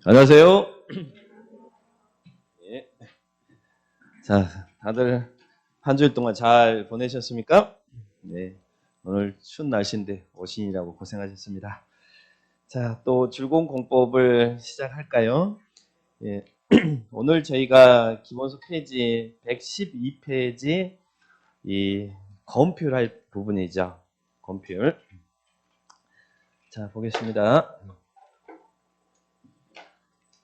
안녕하세요. 예. 자, 다들 한 주일 동안 잘 보내셨습니까? 네. 오늘 추운 날씨인데 오신이라고 고생하셨습니다. 자, 또 즐거운 공법을 시작할까요? 예. 오늘 저희가 기본서 페이지 112페이지 이 검표할 부분이죠. 검표. 자, 보겠습니다.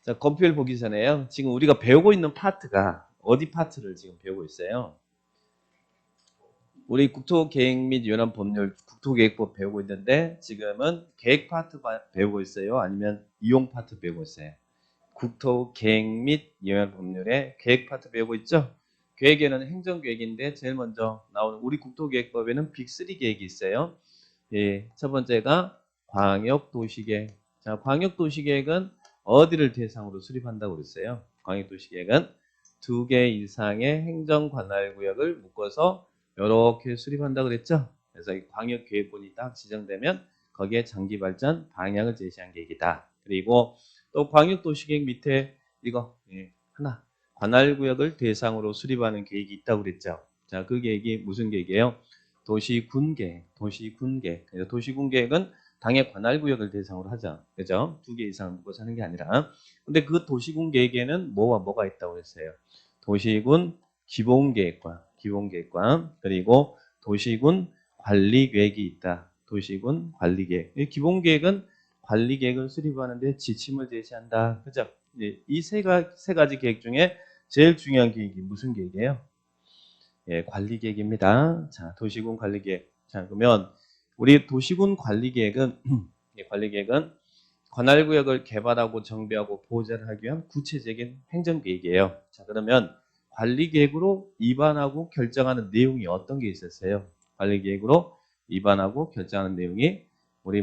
자, 검표를 보기 전에요. 지금 우리가 배우고 있는 파트가 어디 파트를 지금 배우고 있어요? 우리 국토계획 및 연안법률 국토계획법 배우고 있는데 지금은 계획 파트 배우고 있어요? 아니면 이용 파트 배우고 있어요? 국토계획 및 연안법률의 계획 파트 배우고 있죠? 계획에는 행정계획인데 제일 먼저 나오는 우리 국토계획법에는 빅3 계획이 있어요. 예, 첫 번째가 광역도시계획. 자, 광역도시계획은 어디를 대상으로 수립한다고 그랬어요? 광역도시계획은 2개 이상의 행정관할구역을 묶어서 이렇게 수립한다고 그랬죠? 그래서 이 광역계획본이 딱 지정되면 거기에 장기발전 방향을 제시한 계획이다. 그리고 또 광역도시계획 밑에 이거 하나 관할구역을 대상으로 수립하는 계획이 있다고 그랬죠? 자, 그 계획이 무슨 계획이에요? 도시군계획. 그래서 도시군계획은 당의 관할구역을 대상으로 하죠. 그죠? 2개 이상 묶어서 하는 게 아니라. 근데 그 도시군계획에는 뭐와 뭐가 있다고 했어요? 도시군 기본계획과 그리고 도시군 관리계획이 있다. 도시군 관리계획. 이 기본계획은 관리계획을 수립하는데 지침을 제시한다. 그죠? 이 세 가지 계획 중에 제일 중요한 계획이 무슨 계획이에요? 예, 관리계획입니다. 자, 도시군 관리계획. 자, 그러면 우리 도시군 관리계획은 관리계획은 관할구역을 개발하고 정비하고 보전하기 위한 구체적인 행정계획이에요. 자, 그러면 관리계획으로 입안하고 결정하는 내용이 어떤 게 있었어요? 관리계획으로 입안하고 결정하는 내용이 우리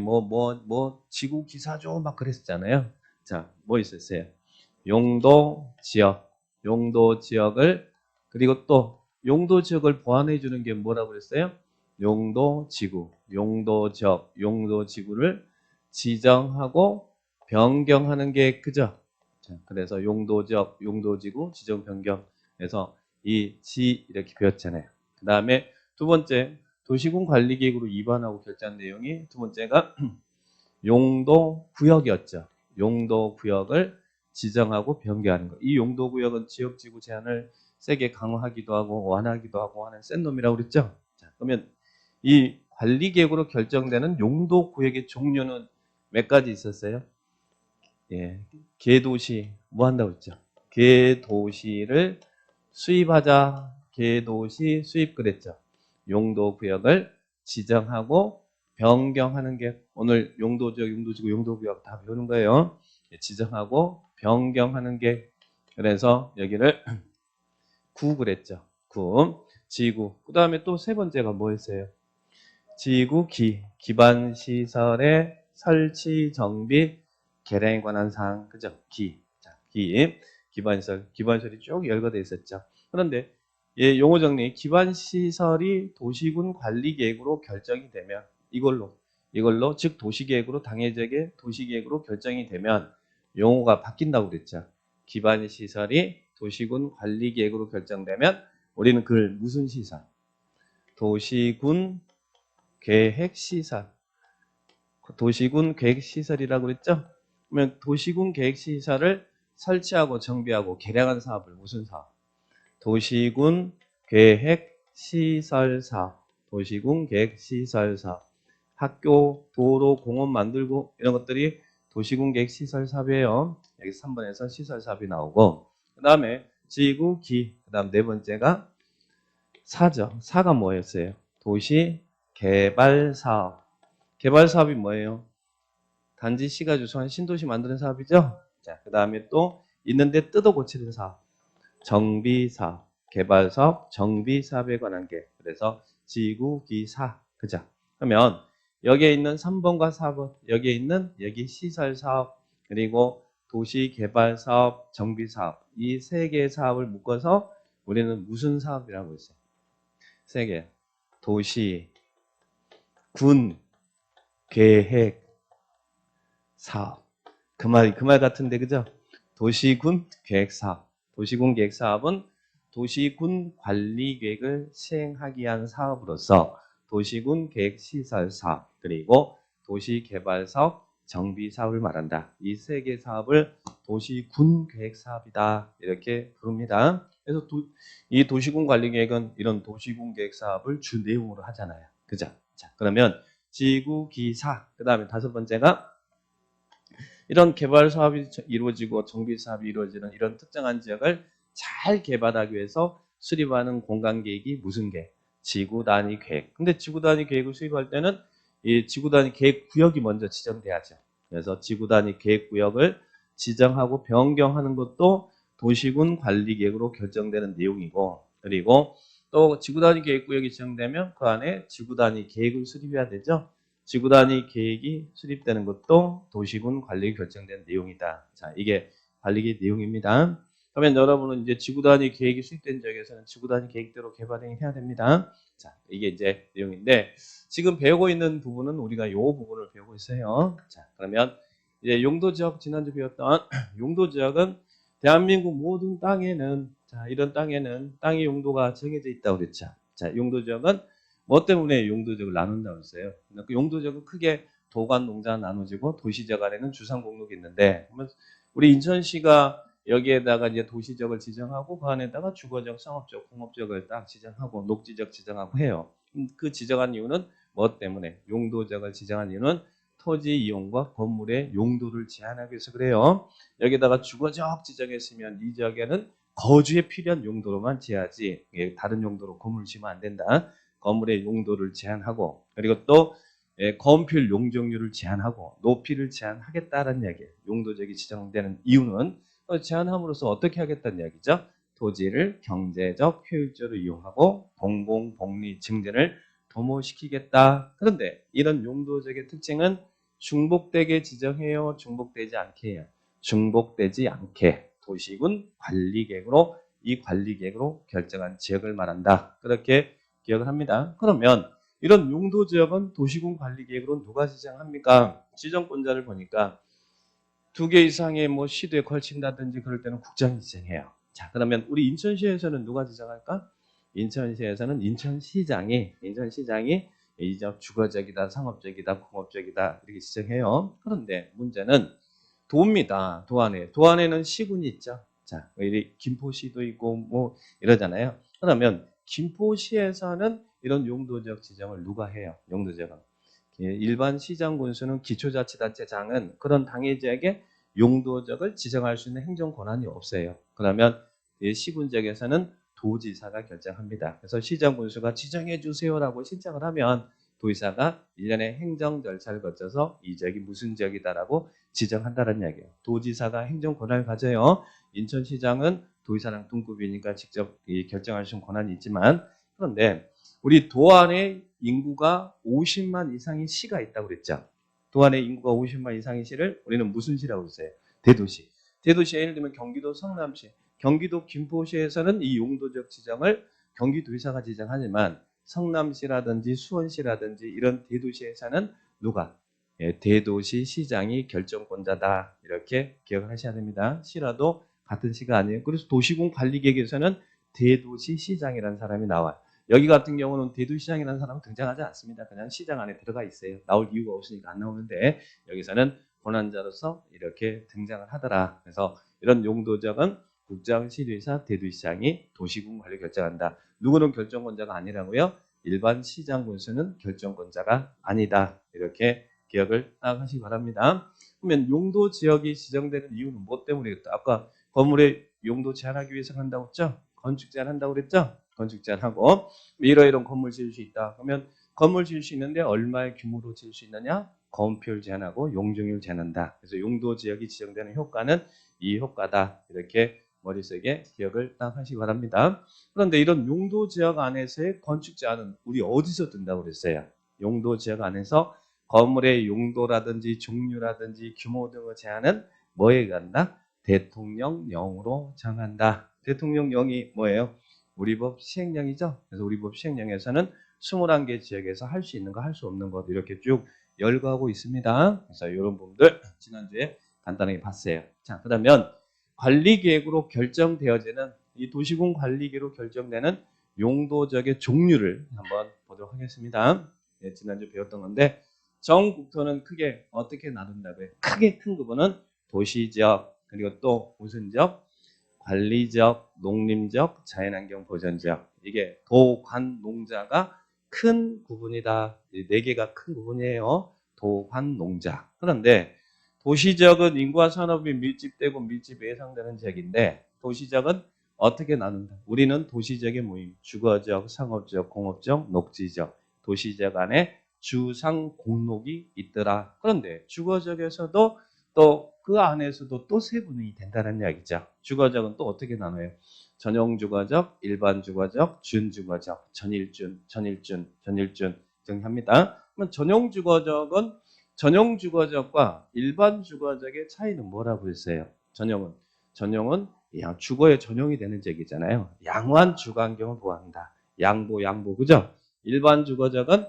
지구 기사조 막 그랬었잖아요. 자, 뭐 있었어요? 용도 지역을 그리고 또 용도 지역을 보완해 주는 게 뭐라고 그랬어요? 용도 지구, 용도 지구를 지정하고 변경하는 게 그죠? 자, 그래서 용도 지역, 용도 지구 지정 변경. 그래서 이 지 이렇게 배웠잖아요. 그다음에 두 번째 도시군 관리 계획으로 입안하고 결정한 내용이 두 번째가 용도 구역이었죠. 용도 구역을 지정하고 변경하는 거. 이 용도 구역은 지역 지구 제한을 세게 강화하기도 하고 완화하기도 하고 하는 센 놈이라고 그랬죠. 자, 그러면 이 관리 계획으로 결정되는 용도 구역의 종류는 몇 가지 있었어요? 예. 개도시 뭐 한다고 했죠? 개도시를 수입하자. 개도시 수입 그랬죠. 용도 구역을 지정하고 변경하는 게 오늘 용도지역, 용도지구, 용도구역 다 배우는 거예요. 지정하고 변경하는 게 그래서 여기를 구 그랬죠. 구, 지구. 그 다음에 또 세 번째가 뭐였어요? 지구 기반 시설의 설치 정비 개량에 관한 사항 그죠? 자, 기반시설이 쭉 열거돼 있었죠. 그런데 용어 정리 기반시설이 도시군 관리계획으로 결정이 되면 이걸로 즉 도시계획으로 당해적의 도시계획으로 결정이 되면 용어가 바뀐다고 그랬죠. 기반시설이 도시군 관리계획으로 결정되면 우리는 그걸 무슨 시설? 도시군 계획시설. 도시군 계획시설이라고 그랬죠? 그러면 도시군 계획시설을 설치하고 정비하고 개량한 사업을 무슨 사업? 도시군 계획시설 사업. 도시군 계획시설 사업. 학교, 도로, 공원 만들고 이런 것들이 도시군 계획시설 사업이에요. 여기 3번에서 시설 사업이 나오고 그 다음에 지구, 그 다음 네 번째가 사죠. 사가 뭐였어요? 도시 개발 사업. 개발 사업이 뭐예요? 단지 시가 주소한 신도시 만드는 사업이죠. 자, 그 다음에 또 있는데 뜯어 고치는 사업. 정비 사업, 개발 사업, 정비 사업에 관한 게. 그래서 지구, 사. 그죠? 그러면 여기에 있는 3번과 4번, 여기에 있는 여기 시설 사업, 그리고 도시 개발 사업, 정비 사업. 이 세 개의 사업을 묶어서 우리는 무슨 사업이라고 했어요? 세 개. 도시, 군, 계획, 사업. 그 말 같은데, 그죠? 도시군 계획사업. 도시군 계획사업은 도시군 관리 계획을 시행하기 위한 사업으로서 도시군 계획 시설 사업, 그리고 도시 개발 사업, 정비 사업을 말한다. 이 세 개 사업을 도시군 계획 사업이다. 이렇게 부릅니다. 그래서 이 도시군 관리 계획은 이런 도시군 계획 사업을 주 내용으로 하잖아요. 그죠? 자, 그러면 지구 기사, 그다음에 다섯 번째가 이런 개발 사업이 이루어지고 정비 사업이 이루어지는 이런 특정한 지역을 잘 개발하기 위해서 수립하는 공간 계획이 무슨 계획? 지구 단위 계획. 근데 지구 단위 계획을 수립할 때는 이 지구 단위 계획 구역이 먼저 지정돼야죠. 그래서 지구 단위 계획 구역을 지정하고 변경하는 것도 도시군 관리 계획으로 결정되는 내용이고, 그리고 또 지구 단위 계획 구역이 지정되면 그 안에 지구 단위 계획을 수립해야 되죠. 지구 단위 계획이 수립되는 것도 도시군 관리 결정된 내용이다. 자, 이게 관리계획 내용입니다. 그러면 여러분은 이제 지구 단위 계획이 수립된 지역에서는 지구 단위 계획대로 개발을 해야 됩니다. 자, 이게 이제 내용인데 지금 배우고 있는 부분은 우리가 이 부분을 배우고 있어요. 자, 그러면 이제 용도 지역 지난주 배웠던 용도 지역은 대한민국 모든 땅에는 자, 이런 땅에는 땅의 용도가 정해져 있다고 그랬죠. 자, 용도 지역은 뭐 때문에 용도지역을 나눈다고 했어요. 그 용도지역은 크게 도관, 농자 나눠지고 도시지역 안에는 주상공록이 있는데 우리 인천시가 여기에다가 이제 도시지역을 지정하고 그 안에다가 주거지역, 상업지역, 공업지역을 딱 지정하고 녹지지역 지정하고 해요. 그 지정한 이유는 뭐 때문에? 용도지역을 지정한 이유는 토지 이용과 건물의 용도를 제한하기 위해서 그래요. 여기다가 주거지역 지정했으면 이 지역에는 거주에 필요한 용도로만 지어야지 다른 용도로 건물 지으면 안 된다. 건물의 용도를 제한하고 그리고 또 건폐율 용적률을 제한하고 높이를 제한하겠다는 이야기예요. 용도적이 지정되는 이유는 제한함으로써 어떻게 하겠다는 이야기죠. 토지를 경제적 효율적으로 이용하고 공공 복리 증진을 도모시키겠다. 그런데 이런 용도적의 특징은 중복되게 지정해요, 중복되지 않게 해요. 중복되지 않게 도시군 관리계획으로 이 관리계획으로 결정한 지역을 말한다. 그렇게 기억을 합니다. 그러면 이런 용도 지역은 도시군 관리 계획으로 누가 지정합니까? 지정권자를 보니까 두 개 이상의 뭐 시도에 걸친다든지 그럴 때는 국장이 지정해요. 자, 그러면 우리 인천시에서는 누가 지정할까? 인천시에서는 인천시장이 이 지역 주거지역이다, 상업지역이다, 공업지역이다 이렇게 지정해요. 그런데 문제는 도입니다. 도안에는 시군이 있죠. 자, 김포시도 있고 뭐 이러잖아요. 그러면 김포시에서는 이런 용도지역 지정을 누가 해요? 용도지역은 일반 시장 군수는 기초자치단체장은 그런 당해 지역에 용도지역을 지정할 수 있는 행정 권한이 없어요. 그러면 시군 지역에서는 도지사가 결정합니다. 그래서 시장 군수가 지정해 주세요라고 신청을 하면 도지사가 일련의 행정 절차를 거쳐서 이 지역이 무슨 지역이다라고 지정한다는 이야기예요. 도지사가 행정 권한을 가져요. 인천시장은 도지사랑 동급이니까 직접 결정할 수 있는 권한이 있지만 그런데 우리 도안에 인구가 50만 이상의 시가 있다고 그랬죠. 도안에 인구가 50만 이상의 시를 우리는 무슨 시라고 했어요? 대도시. 대도시 예를 들면 경기도 성남시, 경기도 김포시에서는 이 용도적 지정을 경기도지사가 지정하지만 성남시라든지 수원시라든지 이런 대도시에서는 누가? 대도시 시장이 결정권자다. 이렇게 기억을 하셔야 됩니다. 시라도 같은 시가 아니에요. 그래서 도시군 관리계획에서는 대도시 시장이라는 사람이 나와요. 여기 같은 경우는 대도시장이라는 사람은 등장하지 않습니다. 그냥 시장 안에 들어가 있어요. 나올 이유가 없으니까 안 나오는데 여기서는 권한자로서 이렇게 등장을 하더라. 그래서 이런 용도적은 국장시도지사, 대도시장이 도시군 관리 결정한다. 누구는 결정권자가 아니라고요? 일반 시장 군수는 결정권자가 아니다. 이렇게 기억을 딱 하시기 바랍니다. 그러면 용도 지역이 지정되는 이유는 뭐 때문이겠다? 아까 건물의 용도 제한하기 위해서 한다고 했죠? 건축 제한한다고 그랬죠? 건축 제한하고 이러이러한 건물 지을 수 있다. 그러면 건물 지을 수 있는데 얼마의 규모로 지을 수 있느냐? 건폐율 제한하고 용적률 제한한다. 그래서 용도 지역이 지정되는 효과는 이 효과다. 이렇게 머릿속에 기억을 딱 하시기 바랍니다. 그런데 이런 용도 지역 안에서의 건축 제한은 우리 어디서 든다고 그랬어요? 용도 지역 안에서 건물의 용도라든지 종류라든지 규모 등의 제한은 뭐에 간다? 대통령령으로 정한다. 대통령령이 뭐예요? 우리 법 시행령이죠. 그래서 우리 법 시행령에서는 21개 지역에서 할 수 있는 거, 할 수 없는 것 이렇게 쭉 열거하고 있습니다. 그래서 이런 부분들 지난주에 간단하게 봤어요. 자, 그러면 관리계획으로 결정되어지는 이 도시군 관리계획으로 결정되는 용도적의 종류를 한번 보도록 하겠습니다. 예, 지난주 배웠던 건데 전국토는 크게 어떻게 나눈다고요? 크게 큰 구분은 도시적 그리고 또 무슨 적? 관리적, 농림적, 자연환경 보전적. 이게 도, 관, 농자가 큰 구분이다. 이 네 개가 큰 구분이에요. 도, 관, 농자. 그런데 도시적은 인구와 산업이 밀집되고 밀집 예상되는 지역인데 도시적은 어떻게 나눈다? 우리는 도시적의 모임, 주거적, 상업적, 공업적, 녹지적, 도시적 안에 주상 공록이 있더라. 그런데 주거적에서도 또 그 안에서도 또 세분이 된다는 이야기죠. 주거적은 또 어떻게 나눠요? 전용 주거적, 일반 주거적, 준주거적, 전일준 정리합니다. 그러면 전용 주거적과 일반 주거적의 차이는 뭐라고 했어요? 전용은 주거의 전용이 되는 지역이잖아요. 양호한 주거 환경을 보호한다. 양보, 그죠? 일반 주거적은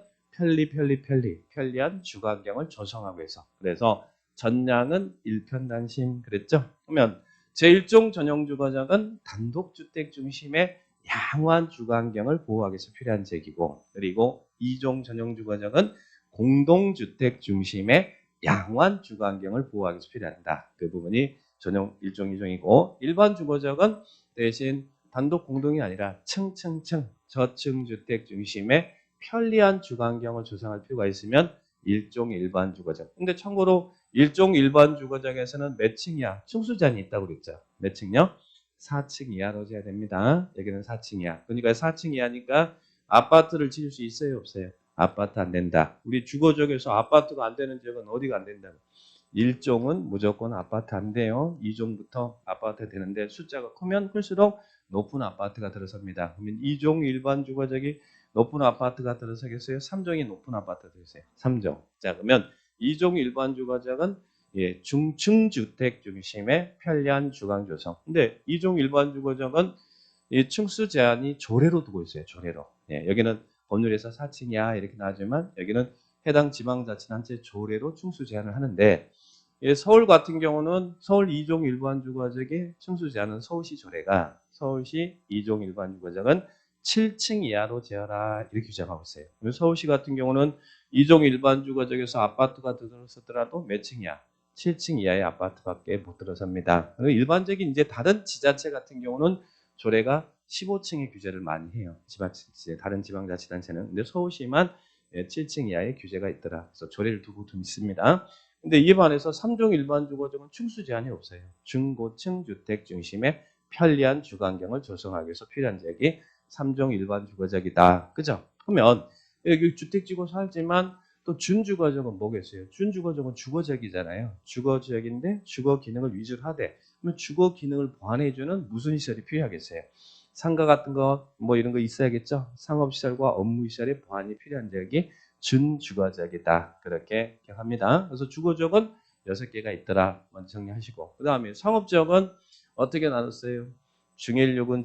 편리한 주거 환경을 조성하고 해서 그래서 전량은 일편단심 그랬죠? 그러면 제1종 전용주거적은 단독주택 중심의 양호한 주거 환경을 보호하기 위해서 필요한 지역이고 그리고 2종 전용주거적은 공동주택 중심의 양호한 주거 환경을 보호하기 위해서 필요한다. 그 부분이 전용 1종, 2종이고 일반 주거적은 대신 단독 공동이 아니라 층층층 저층주택 중심의 편리한 주거 환경을 조성할 필요가 있으면 일종 일반 주거적. 근데 참고로 일종 일반 주거적에서는 몇 층이야? 층수 제한이 있다고 그랬죠. 몇 층요? 4층 이하로 재야 됩니다. 여기는 4층 이하. 그러니까 4층 이하니까 아파트를 지을 수 있어요, 없어요? 아파트 안 된다. 우리 주거적에서 아파트가 안 되는 지역은 어디가 안 된다? 1종은 무조건 아파트 안 돼요. 2종부터 아파트 되는데 숫자가 크면 클수록 높은 아파트가 들어섭니다. 그러면 2종 일반 주거적이 높은 아파트가 들어서겠어요? 3종이 높은 아파트가 들어서요. 3종. 자, 그러면 2종 일반 주거적은 중층 주택 중심의 편리한 주거 조성. 근데 2종 일반 주거적은 이 층수 제한이 조례로 두고 있어요. 조례로. 예, 여기는 법률에서 4층이야 이렇게 나오지만 여기는 해당 지방자치단체 조례로 층수 제한을 하는데 서울 같은 경우는 서울 2종 일반 주거적의 층수 제한은 서울시 조례가 서울시 2종 일반 주거적은 7층 이하로 제하라 이렇게 규정하고 있어요. 서울시 같은 경우는 2종 일반 주거적에서 아파트가 들어서더라도 몇 층이야? 7층 이하의 아파트밖에 못 들어섭니다. 일반적인 이제 다른 지자체 같은 경우는 조례가 15층의 규제를 많이 해요. 다른 지방자치단체는. 근데 서울시만 7층 이하의 규제가 있더라. 그래서 조례를 두고 좀 있습니다. 근데 이에 반해서 3종 일반 주거적은 층수 제한이 없어요. 중고층 주택 중심의 편리한 주거 환경을 조성하기 위해서 필요한 지역이 3종 일반 주거적이다. 그죠? 그러면 여기 주택지구 살지만 또 준주거적은 뭐겠어요? 준주거적은 주거적이잖아요. 주거지역인데 주거 기능을 위주로 하되 그러면 주거 기능을 보완해주는 무슨 시설이 필요하겠어요? 상가 같은 거 뭐 이런 거 있어야겠죠? 상업시설과 업무시설의 보완이 필요한 지역이 준주거적이다. 그렇게 기억합니다. 그래서 주거적은 6개가 있더라. 먼저 정리하시고 그 다음에 상업적은 어떻게 나눴어요? 중일육은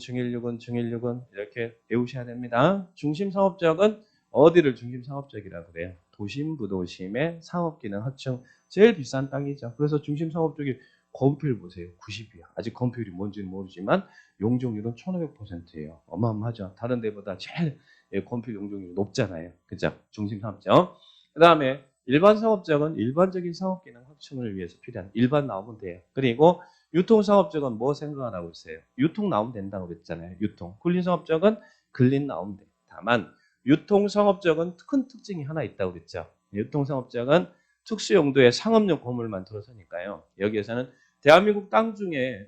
이렇게 배우셔야 됩니다. 중심상업적은 어디를 중심상업적이라고 그래요? 도심, 부도심의 상업기능 확충 제일 비싼 땅이죠. 그래서 중심상업적이 건폐율 보세요. 90이야. 아직 건폐율이 뭔지는 모르지만 용적률은 1500%예요. 어마어마하죠. 다른 데보다 제일 건폐 용적률이 높잖아요. 그죠? 중심상업적. 그 다음에 일반 상업적은 일반적인 상업기능 확충을 위해서 필요한 일반 나오면 돼요. 그리고 유통상업적은 뭐 생각하라고 했어요? 유통 나오면 된다고 그랬잖아요. 유통. 근린상업적은 근린 나오면 돼. 다만 유통상업적은 큰 특징이 하나 있다고 그랬죠. 유통상업적은 특수용도의 상업용 건물만 들어서니까요. 여기에서는 대한민국 땅 중에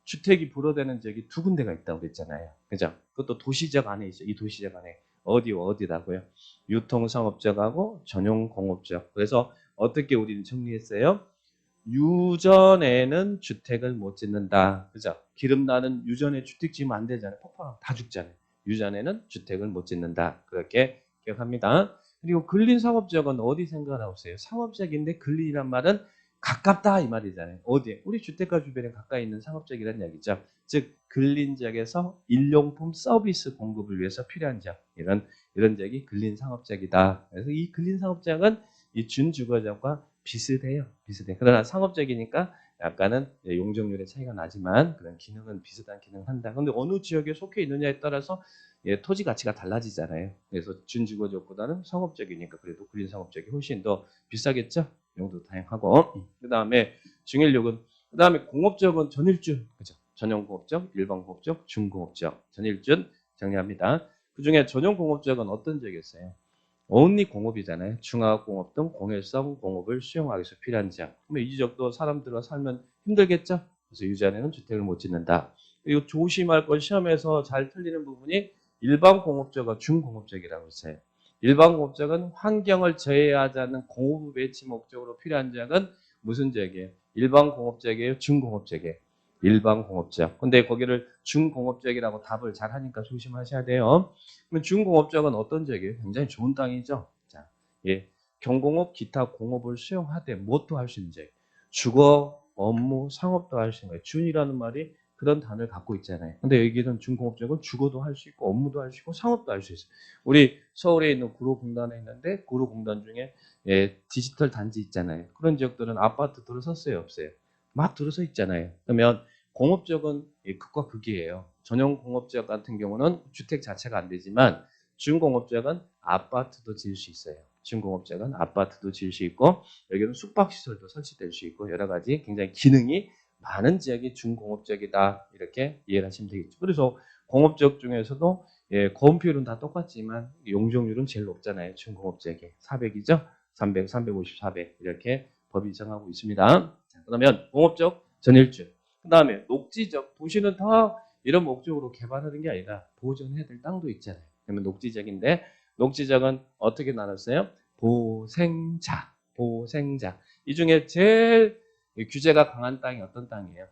주택이 불어대는 지역이 2군데가 있다고 그랬잖아요. 그죠? 그것도 도시적 안에 있죠. 이 도시적 안에. 어디라고요? 유통상업적하고 전용공업적. 그래서 어떻게 우리는 정리했어요? 유전에는 주택을 못 짓는다. 그죠? 기름 나는 유전에 주택 지으면 안 되잖아요. 폭발하면 다 죽잖아요. 유전에는 주택을 못 짓는다. 그렇게 기억합니다. 그리고 근린상업지역은 어디 생각하고 있어요? 상업지역인데 근린이란 말은 가깝다 이 말이잖아요. 어디에? 우리 주택가 주변에 가까이 있는 상업지역이라는 얘기죠. 즉 근린지역에서 일용품 서비스 공급을 위해서 필요한 지역. 이런 지역이 근린상업지역이다. 그래서 이 근린상업지역은 이 준주거지역과 비슷해요. 비슷해. 그러나 상업적이니까 약간은 용적률의 차이가 나지만 그런 기능은 비슷한 기능을 한다. 근데 어느 지역에 속해 있느냐에 따라서 토지 가치가 달라지잖아요. 그래서 준주거지역보다는 상업적이니까 그래도 그린 상업적이 훨씬 더 비싸겠죠. 용도 다양하고. 그다음에 중일력은 그다음에 공업적은 전일준. 그죠? 전용공업적, 일반공업적, 중공업적, 전일준 정리합니다. 그중에 전용공업적은 어떤 지역이었어요? only 공업이잖아요. 중화공업 등 공해성 공업을 수용하기 위해서 필요한 지역. 그러면 이 지역도 사람들과 살면 힘들겠죠? 그래서 유지안에는 주택을 못 짓는다. 그리고 조심할 건 시험에서 잘 틀리는 부분이 일반 공업적과 중공업적이라고 했어요. 일반 공업적은 환경을 저해하지 않는 공업 배치 목적으로 필요한 지역은 무슨 지역이에요? 일반 공업적이에요? 중공업적이에요? 일반 공업적. 근데 거기를 중공업적이라고 답을 잘 하니까 조심하셔야 돼요. 그러면 중공업적은 어떤 지역이에요? 굉장히 좋은 땅이죠. 자, 예, 경공업, 기타 공업을 수용하되 무엇도 할 수 있는 지역. 주거, 업무, 상업도 할 수 있는 거예요. 준이라는 말이 그런 단어를 갖고 있잖아요. 근데 여기는 중공업적은 주거도 할 수 있고 업무도 할 수 있고 상업도 할 수 있어요. 우리 서울에 있는 구로공단에 있는데 구로공단 중에 디지털 단지 있잖아요. 그런 지역들은 아파트 들어섰어요, 없어요? 막 들어서 있잖아요. 그러면 공업적은 극과 극이에요. 전용 공업지역 같은 경우는 주택 자체가 안 되지만 준공업지역은 아파트도 지을 수 있어요. 준공업지역은 아파트도 지을 수 있고 여기는 숙박시설도 설치될 수 있고 여러 가지 굉장히 기능이 많은 지역이 준공업지역이다. 이렇게 이해를 하시면 되겠죠. 그래서 공업지역 중에서도 건폐율은 다 똑같지만 용적률은 제일 높잖아요. 준공업지역에 400이죠. 300, 350, 400 이렇게 법이 정하고 있습니다. 자, 그러면 공업적 전일주 그 다음에 녹지적 도시는 다 이런 목적으로 개발하는 게 아니라 보존해야 될 땅도 있잖아요. 그러면 녹지적인데 녹지적은 어떻게 나눴어요? 보생자, 보생자. 이 중에 제일 규제가 강한 땅이 어떤 땅이에요?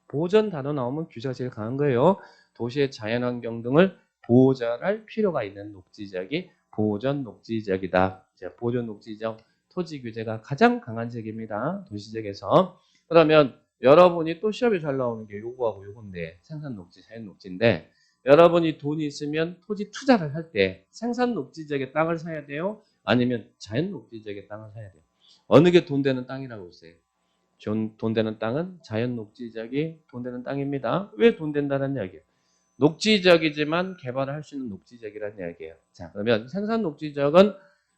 보전 단어 나오면 규제가 제일 강한 거예요. 도시의 자연환경 등을 보전할 필요가 있는 녹지지역이 보전 녹지지역이다. 보전 녹지지역 토지 규제가 가장 강한 지역입니다. 도시지역에서. 그러면 여러분이 또 시험에 잘 나오는 게 요거하고 요건데 생산 녹지, 자연 녹지인데 여러분이 돈이 있으면 토지 투자를 할 때 생산 녹지 지역의 땅을 사야 돼요? 아니면 자연 녹지 지역의 땅을 사야 돼요? 어느 게 돈 되는 땅이라고 했어요? 돈 되는 땅은 자연 녹지지역이 돈 되는 땅입니다. 왜 돈 된다는 이야기예요? 녹지지역이지만 개발을 할 수 있는 녹지지역이라는 이야기예요. 자, 그러면 생산 녹지지역은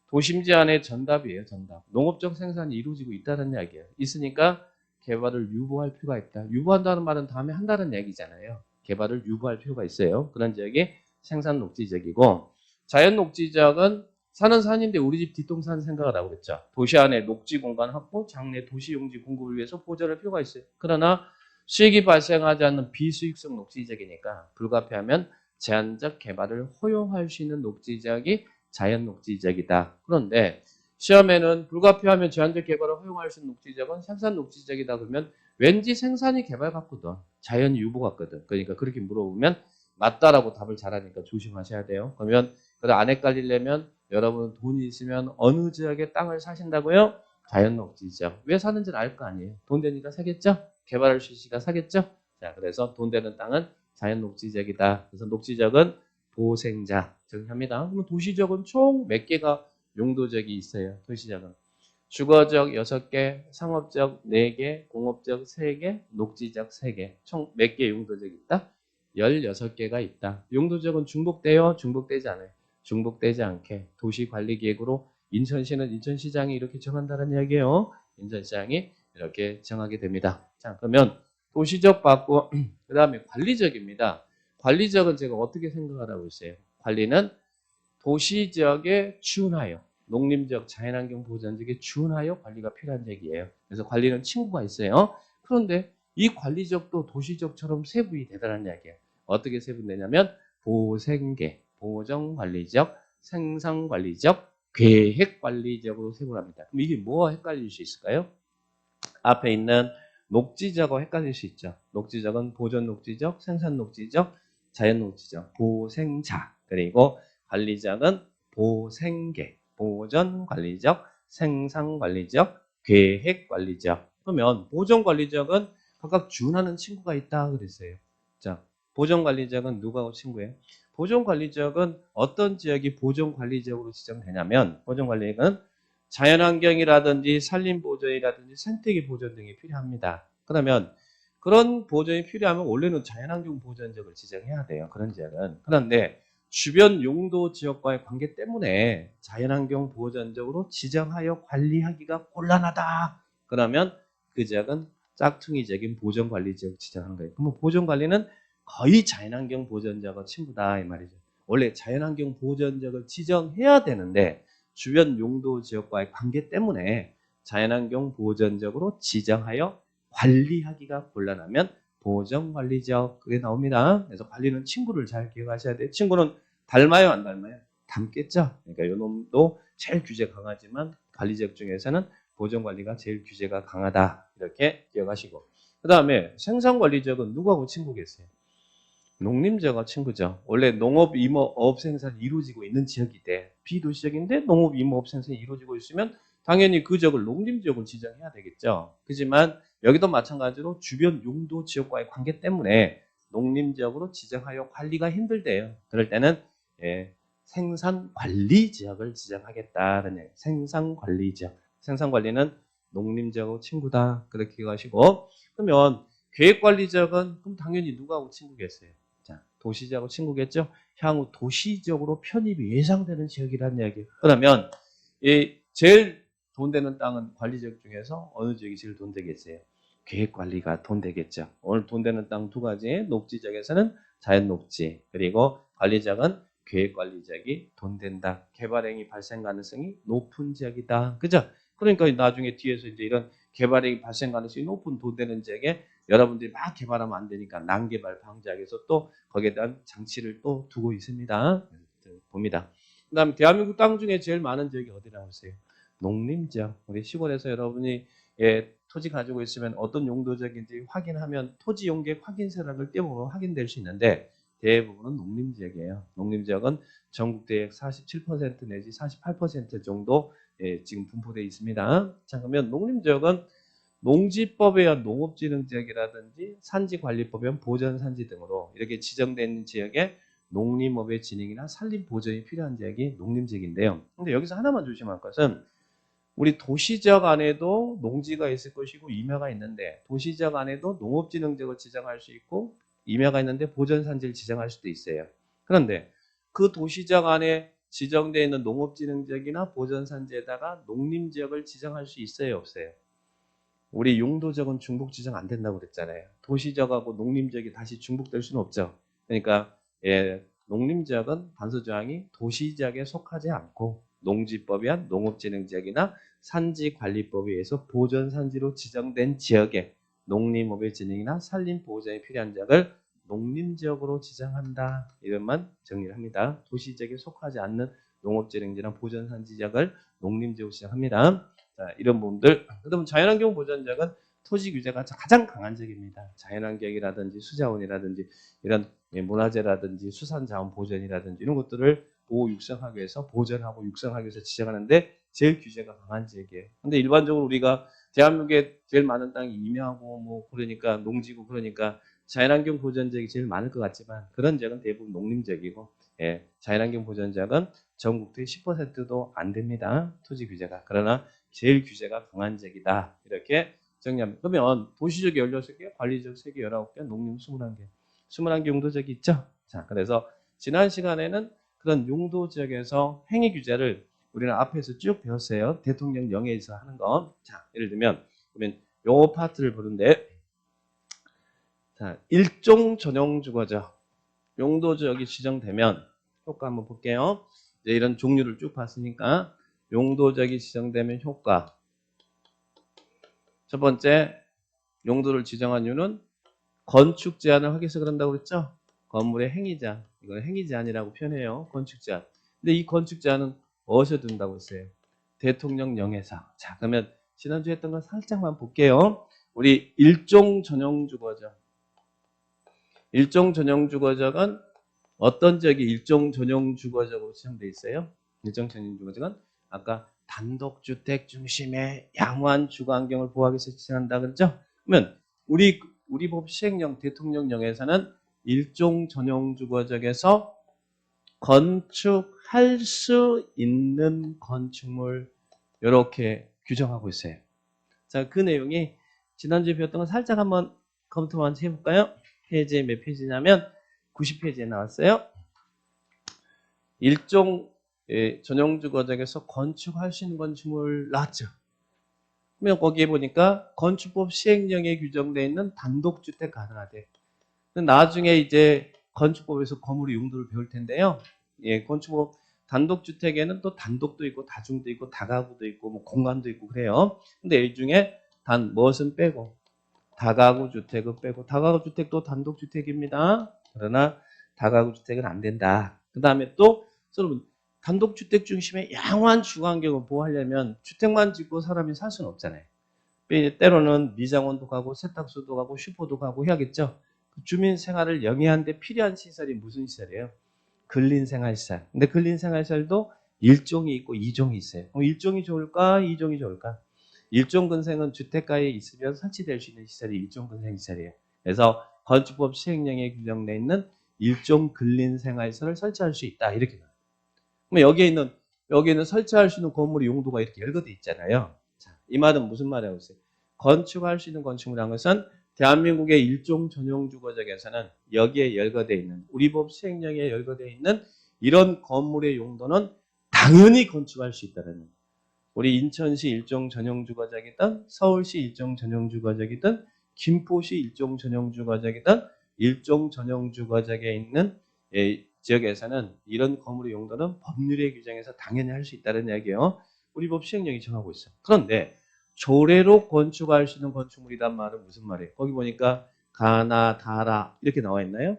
도심지 안에 전답이에요. 전답. 농업적 생산이 이루어지고 있다는 이야기예요. 있으니까 개발을 유보할 필요가 있다. 유보한다는 말은 다음에 한다는 얘기잖아요. 개발을 유보할 필요가 있어요. 그런 지역이 생산 녹지지역이고 자연 녹지지역은 산은 산인데 우리 집 뒷동산 생각을 하고 그랬죠. 도시 안에 녹지 공간 확보, 장내 도시 용지 공급을 위해서 보전할 필요가 있어요. 그러나 수익이 발생하지 않는 비수익성 녹지지역이니까 불가피하면 제한적 개발을 허용할 수 있는 녹지지역이 자연 녹지지역이다. 그런데 시험에는 불가피하면 제한적 개발을 허용할 수 있는 녹지지역은 생산 녹지지역이다 그러면 왠지 생산이 개발 같거든. 자연 유보 같거든. 그러니까 그렇게 물어보면 맞다라고 답을 잘하니까 조심하셔야 돼요. 그러면 그걸 안 헷갈리려면 여러분 돈이 있으면 어느 지역에 땅을 사신다고요? 자연 녹지지역. 왜 사는지는 알 거 아니에요. 돈 되니까 사겠죠? 개발할 수 있으니까 사겠죠? 자, 그래서 돈 되는 땅은 자연 녹지지역이다. 그래서 녹지지역은 보생자 정의합니다. 그러면 도시지역은 총 몇 개가 용도지역이 있어요? 도시지역은. 주거지역 6개, 상업지역 4개, 공업지역 3개, 녹지지역 3개. 총 몇 개 용도지역이 있다? 16개가 있다. 용도지역은 중복돼요? 중복되지 않아요? 중복되지 않게 도시관리계획으로 인천시는 인천시장이 이렇게 정한다는 이야기예요. 인천시장이 이렇게 정하게 됩니다. 자, 그러면 도시적 받고 그 다음에 관리적입니다. 관리적은 제가 어떻게 생각하라고 했어요? 관리는 도시지역에 준하여 농림지역 자연환경 보전지역에 준하여 관리가 필요한 지역이에요. 그래서 관리는 친구가 있어요. 그런데 이 관리지역도 도시지역처럼 세분이 되다는 이야기예요. 어떻게 세분되냐면 보생계, 보정관리지역, 생산관리지역, 계획관리지역으로 세분합니다. 그럼 이게 뭐가 헷갈릴 수 있을까요? 앞에 있는 녹지지역과 헷갈릴 수 있죠. 녹지지역은 보존녹지지역, 생산녹지지역, 자연녹지지역, 보생자 그리고 관리지역은 보생계, 보존관리지역, 생산관리지역, 계획관리지역. 그러면 보존관리지역은 각각 준하는 친구가 있다 그랬어요. 자, 보존관리지역은 누구하고 친구예요? 보존관리지역은 어떤 지역이 보존관리지역으로 지정되냐면 보존관리지역은 자연환경이라든지 산림보전이라든지 생태계 보전 등이 필요합니다. 그러면 그런 보전이 필요하면 원래는 자연환경 보전적을 지정해야 돼요. 그런 지역은. 그런데 주변 용도 지역과의 관계 때문에 자연환경 보전적으로 지정하여 관리하기가 곤란하다. 그러면 그 지역은 짝퉁이적인 보전관리지역 지정한 거예요. 그러면 보전관리는 거의 자연환경 보전지역과 친구다 이 말이죠. 원래 자연환경 보전지역을 지정해야 되는데 주변 용도 지역과의 관계 때문에 자연환경 보전지역으로 지정하여 관리하기가 곤란하면 보전관리지역 그게 나옵니다. 그래서 관리는 친구를 잘 기억하셔야 돼요. 친구는 닮아요 안 닮아요? 닮겠죠. 그러니까 요 놈도 제일 규제 강하지만 관리지역 중에서는 보전관리가 제일 규제가 강하다. 이렇게 기억하시고 그 다음에 생산관리지역은 누구하고 친구겠어요? 농림지역과 친구죠. 원래 농업, 임업, 어업 생산이 이루어지고 있는 지역인데 비도시적인데 농업, 임업 생산이 이루어지고 있으면 당연히 그 지역을 농림지역을 지정해야 되겠죠. 그렇지만 여기도 마찬가지로 주변 용도 지역과의 관계 때문에 농림지역으로 지정하여 관리가 힘들대요. 그럴 때는 생산관리지역을 지정하겠다는 얘기예요. 생산관리지역. 생산관리는 농림지역하고 친구다. 그렇게 기억하시고 그러면 계획관리지역은 그럼 당연히 누구하고 친구겠어요? 자, 도시지역하고 친구겠죠? 향후 도시적으로 편입이 예상되는 지역이라는 이야기예요. 그러면 이 제일 돈 되는 땅은 관리지역 중에서 어느 지역이 제일 돈 되겠어요? 계획관리가 돈 되겠죠. 오늘 돈 되는 땅 두 가지, 녹지지역에서는 자연녹지, 그리고 관리지역은 계획관리지역이 돈 된다. 개발행위 발생 가능성이 높은 지역이다. 그죠? 그러니까 나중에 뒤에서 이제 이런 개발행위 발생 가능성이 높은 돈 되는 지역에 여러분들이 막 개발하면 안 되니까 난개발 방지하기 위해서 또 거기에 대한 장치를 또 두고 있습니다. 봅니다. 그 다음에 대한민국 땅 중에 제일 많은 지역이 어디라고 하세요? 농림지역. 우리 시골에서 여러분이 토지 가지고 있으면 어떤 용도적인지 확인하면 토지 용객 확인서락을 떼보면 확인될 수 있는데 대부분은 농림지역이에요. 농림지역은 전국 대역 47% 내지 48% 정도 지금 분포되어 있습니다. 자, 그러면 농림지역은 농지법에 의한 농업진흥지역이라든지 산지관리법에 의한 보전산지 등으로 이렇게 지정되어 있는 지역에 농림업의 진행이나 산림보전이 필요한 지역이 농림지역인데요. 근데 여기서 하나만 조심할 것은 우리 도시지역 안에도 농지가 있을 것이고 임야가 있는데 도시지역 안에도 농업진흥지역을 지정할 수 있고 임야가 있는데 보전산지를 지정할 수도 있어요. 그런데 그 도시지역 안에 지정되어 있는 농업진흥지역이나 보전산지에다가 농림지역을 지정할 수 있어요, 없어요? 우리 용도적은 중복 지정 안 된다고 그랬잖아요. 도시지역하고 농림지역이 다시 중복될 수는 없죠. 그러니까 농림지역은 단서조항이 도시지역에 속하지 않고 농지법에 의한 농업진흥지역이나 산지관리법에 의해서 보전산지로 지정된 지역에 농림업의 진행이나 산림보호전이 필요한 지역을 농림지역으로 지정한다. 이것만 정리를 합니다. 도시지역에 속하지 않는 농업진흥지나 보전산지 지역을 농림지역으로 지정합니다. 자, 이런 부분들. 그다음 자연환경 보전지역은 토지 규제가 가장 강한 지역입니다. 자연환경이라든지 수자원이라든지 이런 문화재라든지 수산자원 보전이라든지 이런 것들을 보호 육성하기 위해서 보전하고 육성하기 위해서 지정하는데 제일 규제가 강한 지역이에요. 근데 일반적으로 우리가 대한민국에 제일 많은 땅이 임야고 뭐 그러니까 농지고 그러니까 자연환경 보전지역이 제일 많을 것 같지만 그런 지역은 대부분 농림지역이고 자연환경 보전지역은 전국의 10%도 안 됩니다. 토지 규제가. 그러나 제일 규제가 강한 지역이다. 이렇게 정리합니다. 그러면 도시지역이 16개, 관리지역 3개, 19개, 농림 21개. 21개 용도지역이 있죠? 자, 그래서 지난 시간에는 그런 용도지역에서 행위 규제를 우리는 앞에서 쭉 배웠어요. 대통령 영해에서 하는 거. 자, 예를 들면, 그러면 요 파트를 보는데, 자, 일종 전용 주거죠. 용도지역이 지정되면, 효과 한번 볼게요. 이제 이런 종류를 쭉 봤으니까, 용도지역이 지정되면 효과. 첫 번째, 용도를 지정한 이유는 건축 제한을 하기 위해서 그런다고 그랬죠? 건물의 행위 제한. 이걸 행위 제한이라고 표현해요. 건축 제한. 근데 이 건축 제한은 어디서 둔다고 했어요? 대통령 영해상. 자, 그러면 지난주에 했던 걸 살짝만 볼게요. 우리 일종 전용 주거죠. 일종 전용 주거적은 어떤 지역이 일종 전용 주거적으로 지정돼 있어요? 일종 전용 주거적은 아까 단독주택 중심의 양호한 주거 환경을 보호하기 위해서 지정한다 그랬죠? 그러면 우리 법 시행령 대통령령에서는 일종 전용 주거적에서 건축할 수 있는 건축물 이렇게 규정하고 있어요. 자, 그 내용이 지난주에 배웠던 거 살짝 한번 검토만 해볼까요? 페이지에 몇 페이지냐면 90페이지에 나왔어요. 일종 전용주거적에서 건축할 수 있는 건축물 나왔죠. 그러면 거기에 보니까 건축법 시행령에 규정되어 있는 단독주택 가능하대. 나중에 이제 건축법에서 건물의 용도를 배울 텐데요. 예, 건축법 단독주택에는 또 단독도 있고 다중도 있고 다가구도 있고 뭐 공간도 있고 그래요. 근데 이 중에 단 무엇은 빼고 다가구 주택은 빼고 다가구 주택도 단독주택입니다. 그러나 다가구 주택은 안 된다. 그 다음에 또 여러분 단독주택 중심의 양호한 주거환경을 보호하려면 주택만 짓고 사람이 살 수는 없잖아요. 때로는 미장원도 가고 세탁소도 가고 슈퍼도 가고 해야겠죠. 주민 생활을 영위하는 데 필요한 시설이 무슨 시설이에요? 근린생활시설. 근데 근린생활시설도 1종이 있고 2종이 있어요. 1종이 좋을까? 2종이 좋을까? 1종 근생은 주택가에 있으면 설치될 수 있는 시설이 1종 근생 시설이에요. 그래서 건축법 시행령에 규정되어 있는 1종 근린생활시설을 설치할 수 있다. 이렇게 나와요. 그럼 여기에는 설치할 수 있는 건물의 용도가 이렇게 열거돼 있잖아요. 자, 이 말은 무슨 말이라고 했어요? 건축할 수 있는 건축물이라는 것은 대한민국의 일종 전용 주거적에서는 여기에 열거되어 있는 우리 법 시행령에 열거되어 있는 이런 건물의 용도는 당연히 건축할 수 있다는 거예요. 우리 인천시 일종 전용 주거적이든 서울시 일종 전용 주거적이든 김포시 일종 전용 주거적이든 일종 전용 주거적에 있는 지역에서는 이런 건물의 용도는 법률의 규정에서 당연히 할 수 있다는 이야기예요. 우리 법 시행령이 정하고 있어요. 그런데 조례로 건축할 수 있는 건축물이란 말은 무슨 말이에요? 거기 보니까 가나, 다라 이렇게 나와 있나요?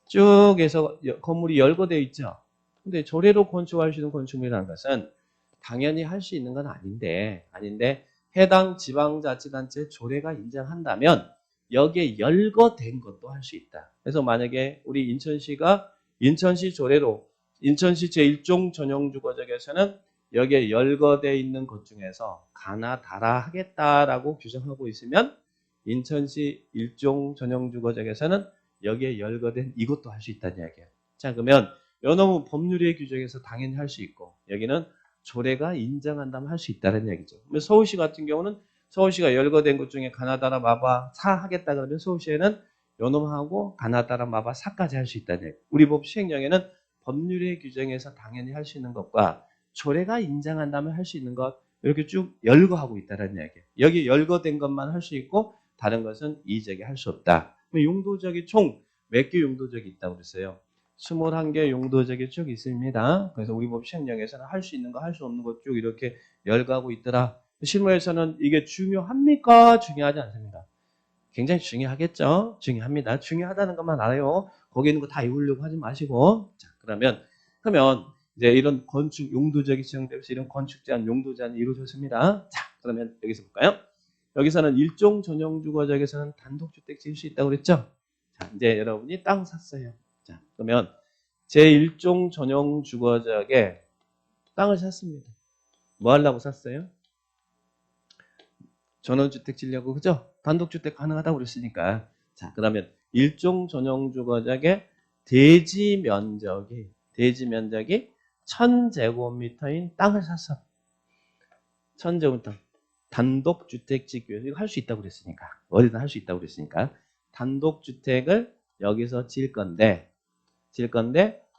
쭉 해서 건물이 열거되어 있죠. 근데 조례로 건축할 수 있는 건축물이라는 것은 당연히 할 수 있는 건 아닌데 해당 지방자치단체 조례가 인정한다면 여기에 열거된 것도 할 수 있다. 그래서 만약에 우리 인천시가 인천시 조례로 인천시 제1종 전용주거적에서는 여기에 열거되어 있는 것 중에서 가나 다라 하겠다라고 규정하고 있으면 인천시 1종 전용주거적에서는 여기에 열거된 이것도 할 수 있다는 이야기예요. 자, 그러면 요놈은 법률의 규정에서 당연히 할 수 있고 여기는 조례가 인정한다면 할 수 있다는 얘기죠. 서울시 같은 경우는 서울시가 열거된 것 중에 가나다라 마바 사 하겠다 그러면 서울시에는 요놈하고 가나다라 마바 사까지 할 수 있다는 얘기예요. 우리 법 시행령에는 법률의 규정에서 당연히 할 수 있는 것과 조례가 인정한다면 할 수 있는 것 이렇게 쭉 열거하고 있다는 얘기예요. 여기 열거된 것만 할 수 있고 다른 것은 이적이 할 수 없다. 용도적이 총 몇 개 용도적이 있다고 그랬어요? 21개 용도적이 쭉 있습니다. 그래서 우리 법 시행령에서는 할 수 있는 거, 할 수 없는 것 쭉 이렇게 열거하고 있더라. 실무에서는 이게 중요합니까? 중요하지 않습니다. 굉장히 중요하겠죠? 중요합니다. 중요하다는 것만 알아요. 거기 있는 거 다 외우려고 하지 마시고. 자, 그러면 이제 이런 건축 용도적이 지정되면서 이런 건축 제한, 용도 제한이 이루어졌습니다. 자, 그러면 여기서 볼까요? 여기서는 일종 전용 주거적에서는 단독주택 지을 수 있다고 그랬죠? 자, 이제 여러분이 땅 샀어요. 자, 그러면 제1종 전용 주거적에 땅을 샀습니다. 뭐 하려고 샀어요? 전원주택 지려고, 그죠? 단독주택 가능하다고 그랬으니까. 자, 그러면 일종 전용 주거적의 대지 면적이 1000제곱미터인 땅을 샀어. 1000제곱미터. 단독주택 짓기 위해서 이거 할 수 있다고 그랬으니까. 어디든 할 수 있다고 그랬으니까. 단독주택을 여기서 지을 건데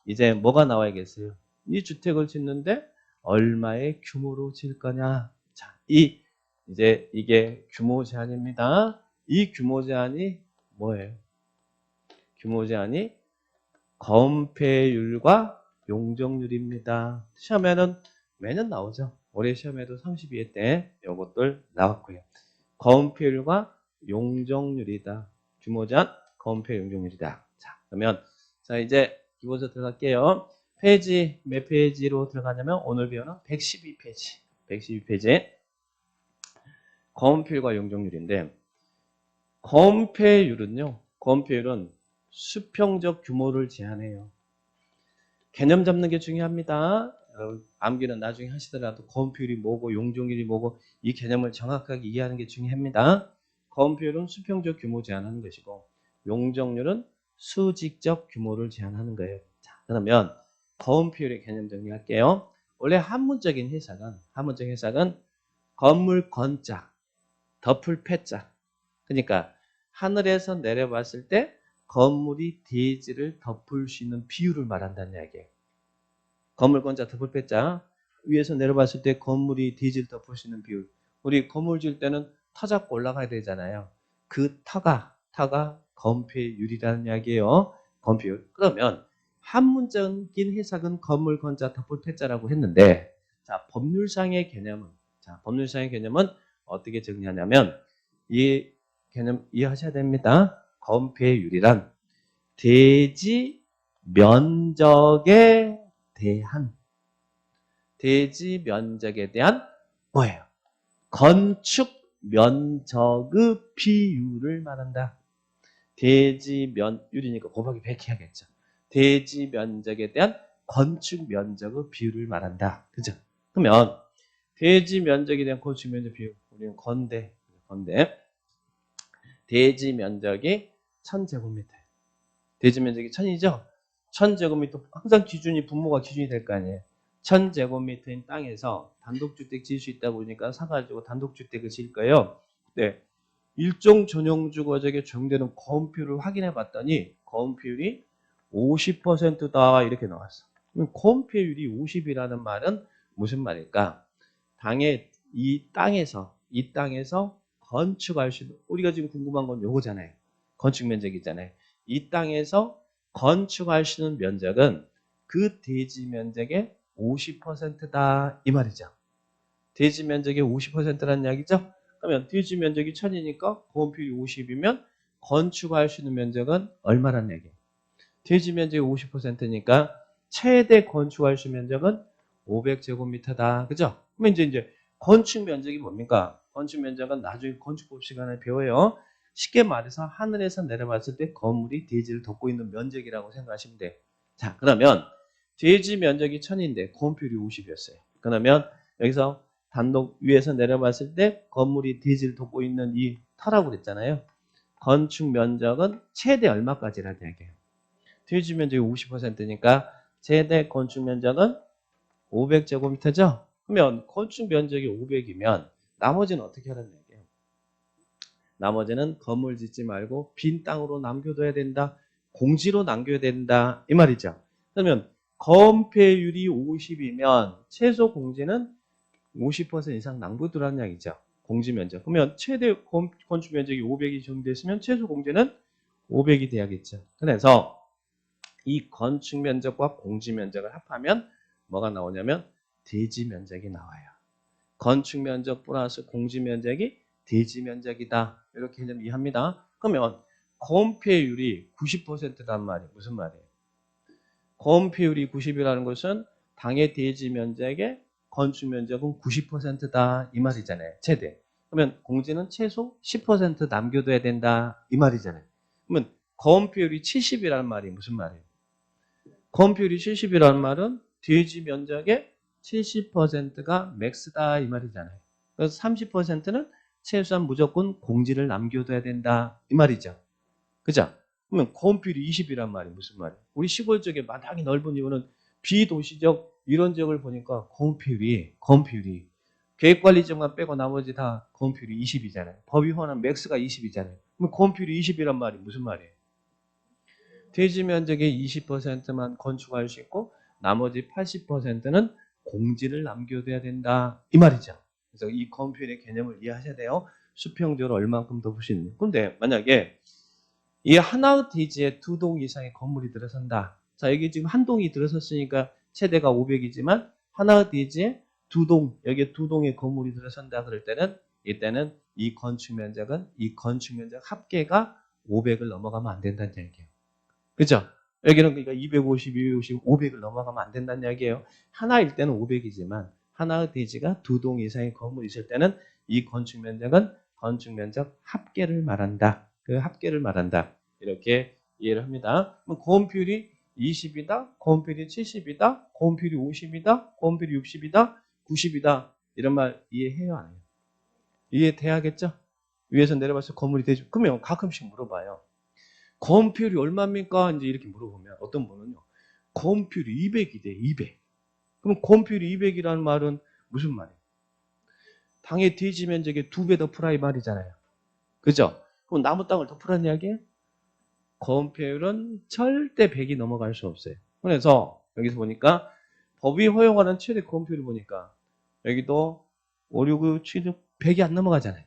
이제 뭐가 나와야겠어요? 이 주택을 짓는데 얼마의 규모로 지을 거냐? 자, 이제 이게 규모 제한입니다. 이 규모 제한이 뭐예요? 규모 제한이 건폐율과 용적률입니다. 시험에는 매년 나오죠. 올해 시험에도 32회 때 이것들 나왔고요. 건폐율과 용적률이다. 규모 제한, 건폐 용적률이다. 자, 그러면 이제 기본서 들어갈게요. 페이지 몇 페이지로 들어가냐면 오늘 배우는 112페이지. 112페이지. 건폐율과 용적률인데 건폐율은 수평적 규모를 제한해요. 개념 잡는 게 중요합니다. 암기는 나중에 하시더라도 건폐율이 뭐고 용적률이 뭐고 이 개념을 정확하게 이해하는 게 중요합니다. 건폐율은 수평적 규모 제한하는 것이고 용적률은 수직적 규모를 제한하는 거예요. 자, 그러면 건폐율의 개념 정리할게요. 원래 한문적인 해석은 건물 건자, 덮을 패자. 그러니까 하늘에서 내려봤을 때 건물이 대지를 덮을 수 있는 비율을 말한다는 이야기예요. 건물 건자 덮을 패자. 위에서 내려봤을 때 건물이 대지를 덮을 수 있는 비율. 우리 건물 지을 때는 터 잡고 올라가야 되잖아요. 그 터가 건폐율이라는 이야기예요. 건폐율. 그러면 한문적인 해석은 건물 건자 덮을 패자라고 했는데, 법률상의 개념은 어떻게 정리하냐면 이 개념 이해하셔야 됩니다. 건폐율이란 대지 면적에 대한 뭐예요? 건축 면적의 비율을 말한다. 대지 면율이니까 곱하기 100 해야겠죠. 대지 면적에 대한 건축 면적의 비율을 말한다. 그죠? 그러면 대지 면적에 대한 건축 면적 비율, 우리는 건대. 대지 면적이 1000제곱미터. 대지 면적이 1000이죠? 1000제곱미터 항상 기준이 분모가 기준이 될 거 아니에요. 1000제곱미터인 땅에서 단독주택 지을 수 있다고 보니까 사가지고 단독주택을 지을 거예요. 네. 일종 전용주거지역에 적용되는 건폐율을 확인해 봤더니 건폐율이 50%다 이렇게 나왔어. 그럼 건폐율이 50이라는 말은 무슨 말일까? 이 땅에서 건축할 수 있는, 우리가 지금 궁금한 건 요거잖아요. 건축 면적이잖아요. 이 땅에서 건축할 수 있는 면적은 그 대지 면적의 50%다 이 말이죠. 대지 면적의 50%라는 이야기죠. 그러면 대지 면적이 1000이니까 건폐율이 50이면 건축할 수 있는 면적은 얼마라는 얘기예요? 대지 면적이 50%니까 최대 건축할 수 있는 면적은 500제곱미터다. 그죠? 그러면 이제 건축 면적이 뭡니까? 건축 면적은 나중에 건축법 시간에 배워요. 쉽게 말해서 하늘에서 내려봤을 때 건물이 대지를 덮고 있는 면적이라고 생각하시면 돼요. 자, 그러면 대지 면적이 1000인데 건폐율이 50이었어요. 그러면 여기서 단독 위에서 내려봤을 때 건물이 대지를 덮고 있는 이 터라고 그랬잖아요. 건축 면적은 최대 얼마까지라는 얘기예요. 대지 면적이 50%니까 최대 건축 면적은 500제곱미터죠? 그러면 건축 면적이 500이면 나머지는 어떻게 하라는 얘기예요? 나머지는 건물 짓지 말고 빈 땅으로 남겨둬야 된다. 공지로 남겨야 된다. 이 말이죠. 그러면 건폐율이 50이면 최소 공지는 50% 이상 남겨두라는 얘기죠. 공지 면적. 그러면 최대 건축 면적이 500이 정도됐으면 최소 공지는 500이 돼야겠죠. 그래서 이 건축 면적과 공지 면적을 합하면 뭐가 나오냐면 대지 면적이 나와요. 건축 면적 플러스 공지 면적이 대지 면적이다. 이렇게 개념 이해합니다. 그러면 건폐율이 90%란 말이 무슨 말이에요? 건폐율이 90이라는 것은 당의 대지 면적의 건축 면적은 90%다 이 말이잖아요. 최대. 그러면 공지는 최소 10% 남겨둬야 된다 이 말이잖아요. 그러면 건폐율이 70이라는 말이 무슨 말이에요? 건폐율이 70이라는 말은 대지 면적의 70%가 맥스다 이 말이잖아요. 그래서 30%는 최소한 무조건 공지를 남겨둬야 된다 이 말이죠. 그죠? 그러면 건폐율이 20이란 말이 무슨 말이에요? 우리 시골 지역에 마당이 넓은 이유는 비도시적 이런 지역을 보니까 건폐율이 계획관리지역만 빼고 나머지 다 건폐율이 20이잖아요. 법이 허용한 맥스가 20이잖아요. 그럼 건폐율이 20이란 말이 무슨 말이에요? 대지 면적의 20%만 건축할 수 있고 나머지 80%는 공지를 남겨둬야 된다 이 말이죠. 그래서 이 건폐율의 개념을 이해하셔야 돼요. 수평적으로 얼만큼 더 볼 수 있는. 근데 만약에 이 하나의 대지에 2동 이상의 건물이 들어선다. 자, 여기 지금 한 동이 들어섰으니까 최대가 500이지만 하나의 대지에 2동, 여기에 2동의 건물이 들어선다 그럴 때는 이때는 이 건축 면적 합계가 500을 넘어가면 안 된다는 얘기예요. 그죠? 여기는 그러니까 250, 250, 500을 넘어가면 안 된다는 이야기예요. 하나일 때는 500이지만 하나의 대지가 2동 이상의 건물이 있을 때는 이 건축 면적은 건축 면적 합계를 말한다. 그 합계를 말한다. 이렇게 이해를 합니다. 그럼 건폐율이 20이다, 건폐율이 70이다, 건폐율이 50이다, 건폐율이 60이다, 90이다. 이런 말 이해해요? 안 해요? 이해돼야겠죠? 위에서 내려봐서 건물이 되죠. 그러면 가끔씩 물어봐요. 건폐율이 얼마입니까? 이제 이렇게 물어보면 어떤 분은요. 건폐율이 200이 돼, 200. 그럼 건폐율이 200이라는 말은 무슨 말이에요? 당의 대지 면적의 2배 더 풀어야 이 말이잖아요. 그죠? 그럼 남은 땅을 더 풀라는 이야기예요? 건폐율은 절대 100이 넘어갈 수 없어요. 그래서 여기서 보니까 법이 허용하는 최대 건폐율을 보니까 여기도 5, 6, 9, 7, 100이 안 넘어가잖아요.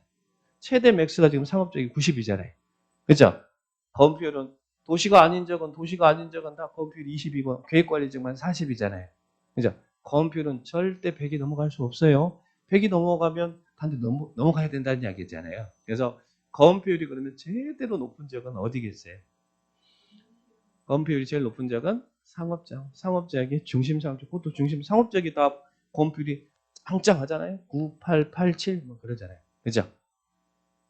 최대 맥스가 지금 상업적이 90이잖아요. 그죠? 건폐율은 도시가 아닌 적은 다 건폐율 20이고 계획관리적만 40이잖아요. 그죠? 건폐율은 절대 100이 넘어갈 수 없어요. 100이 넘어가면 단지 넘어가야 된다는 이야기잖아요. 그래서 건폐율이 그러면 제대로 높은 지역은 어디겠어요? 건폐율이 제일 높은 지역은 상업지역. 상업지역이 중심상업지역, 그것도 상업지역이 다 건폐율이 짱짱하잖아요. 9, 8, 8, 7 뭐 그러잖아요. 그죠?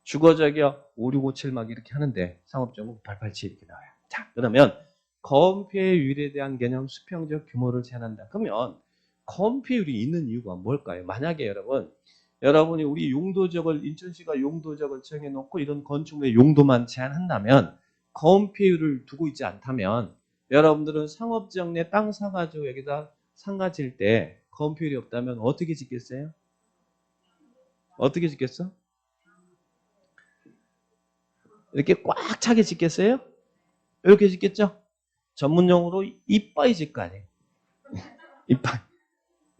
주거지역이요 5, 6, 5, 7 막 이렇게 하는데 상업지역은 8, 8, 7 이렇게 나와요. 자, 그러면 건폐율에 대한 개념 수평적 규모를 제한한다. 그러면 건폐율이 있는 이유가 뭘까요? 만약에 여러분이 우리 용도적을 인천시가 용도적을 정해놓고 이런 건축물의 용도만 제한한다면 건폐율을 두고 있지 않다면 여러분들은 상업지역 내 땅 사가지고 여기다 상가 질 때 건폐율이 없다면 어떻게 짓겠어요? 어떻게 짓겠어? 이렇게 꽉 차게 짓겠어요? 이렇게 짓겠죠? 전문용어로 이빠이 짓 거 아니에요? 이빠이.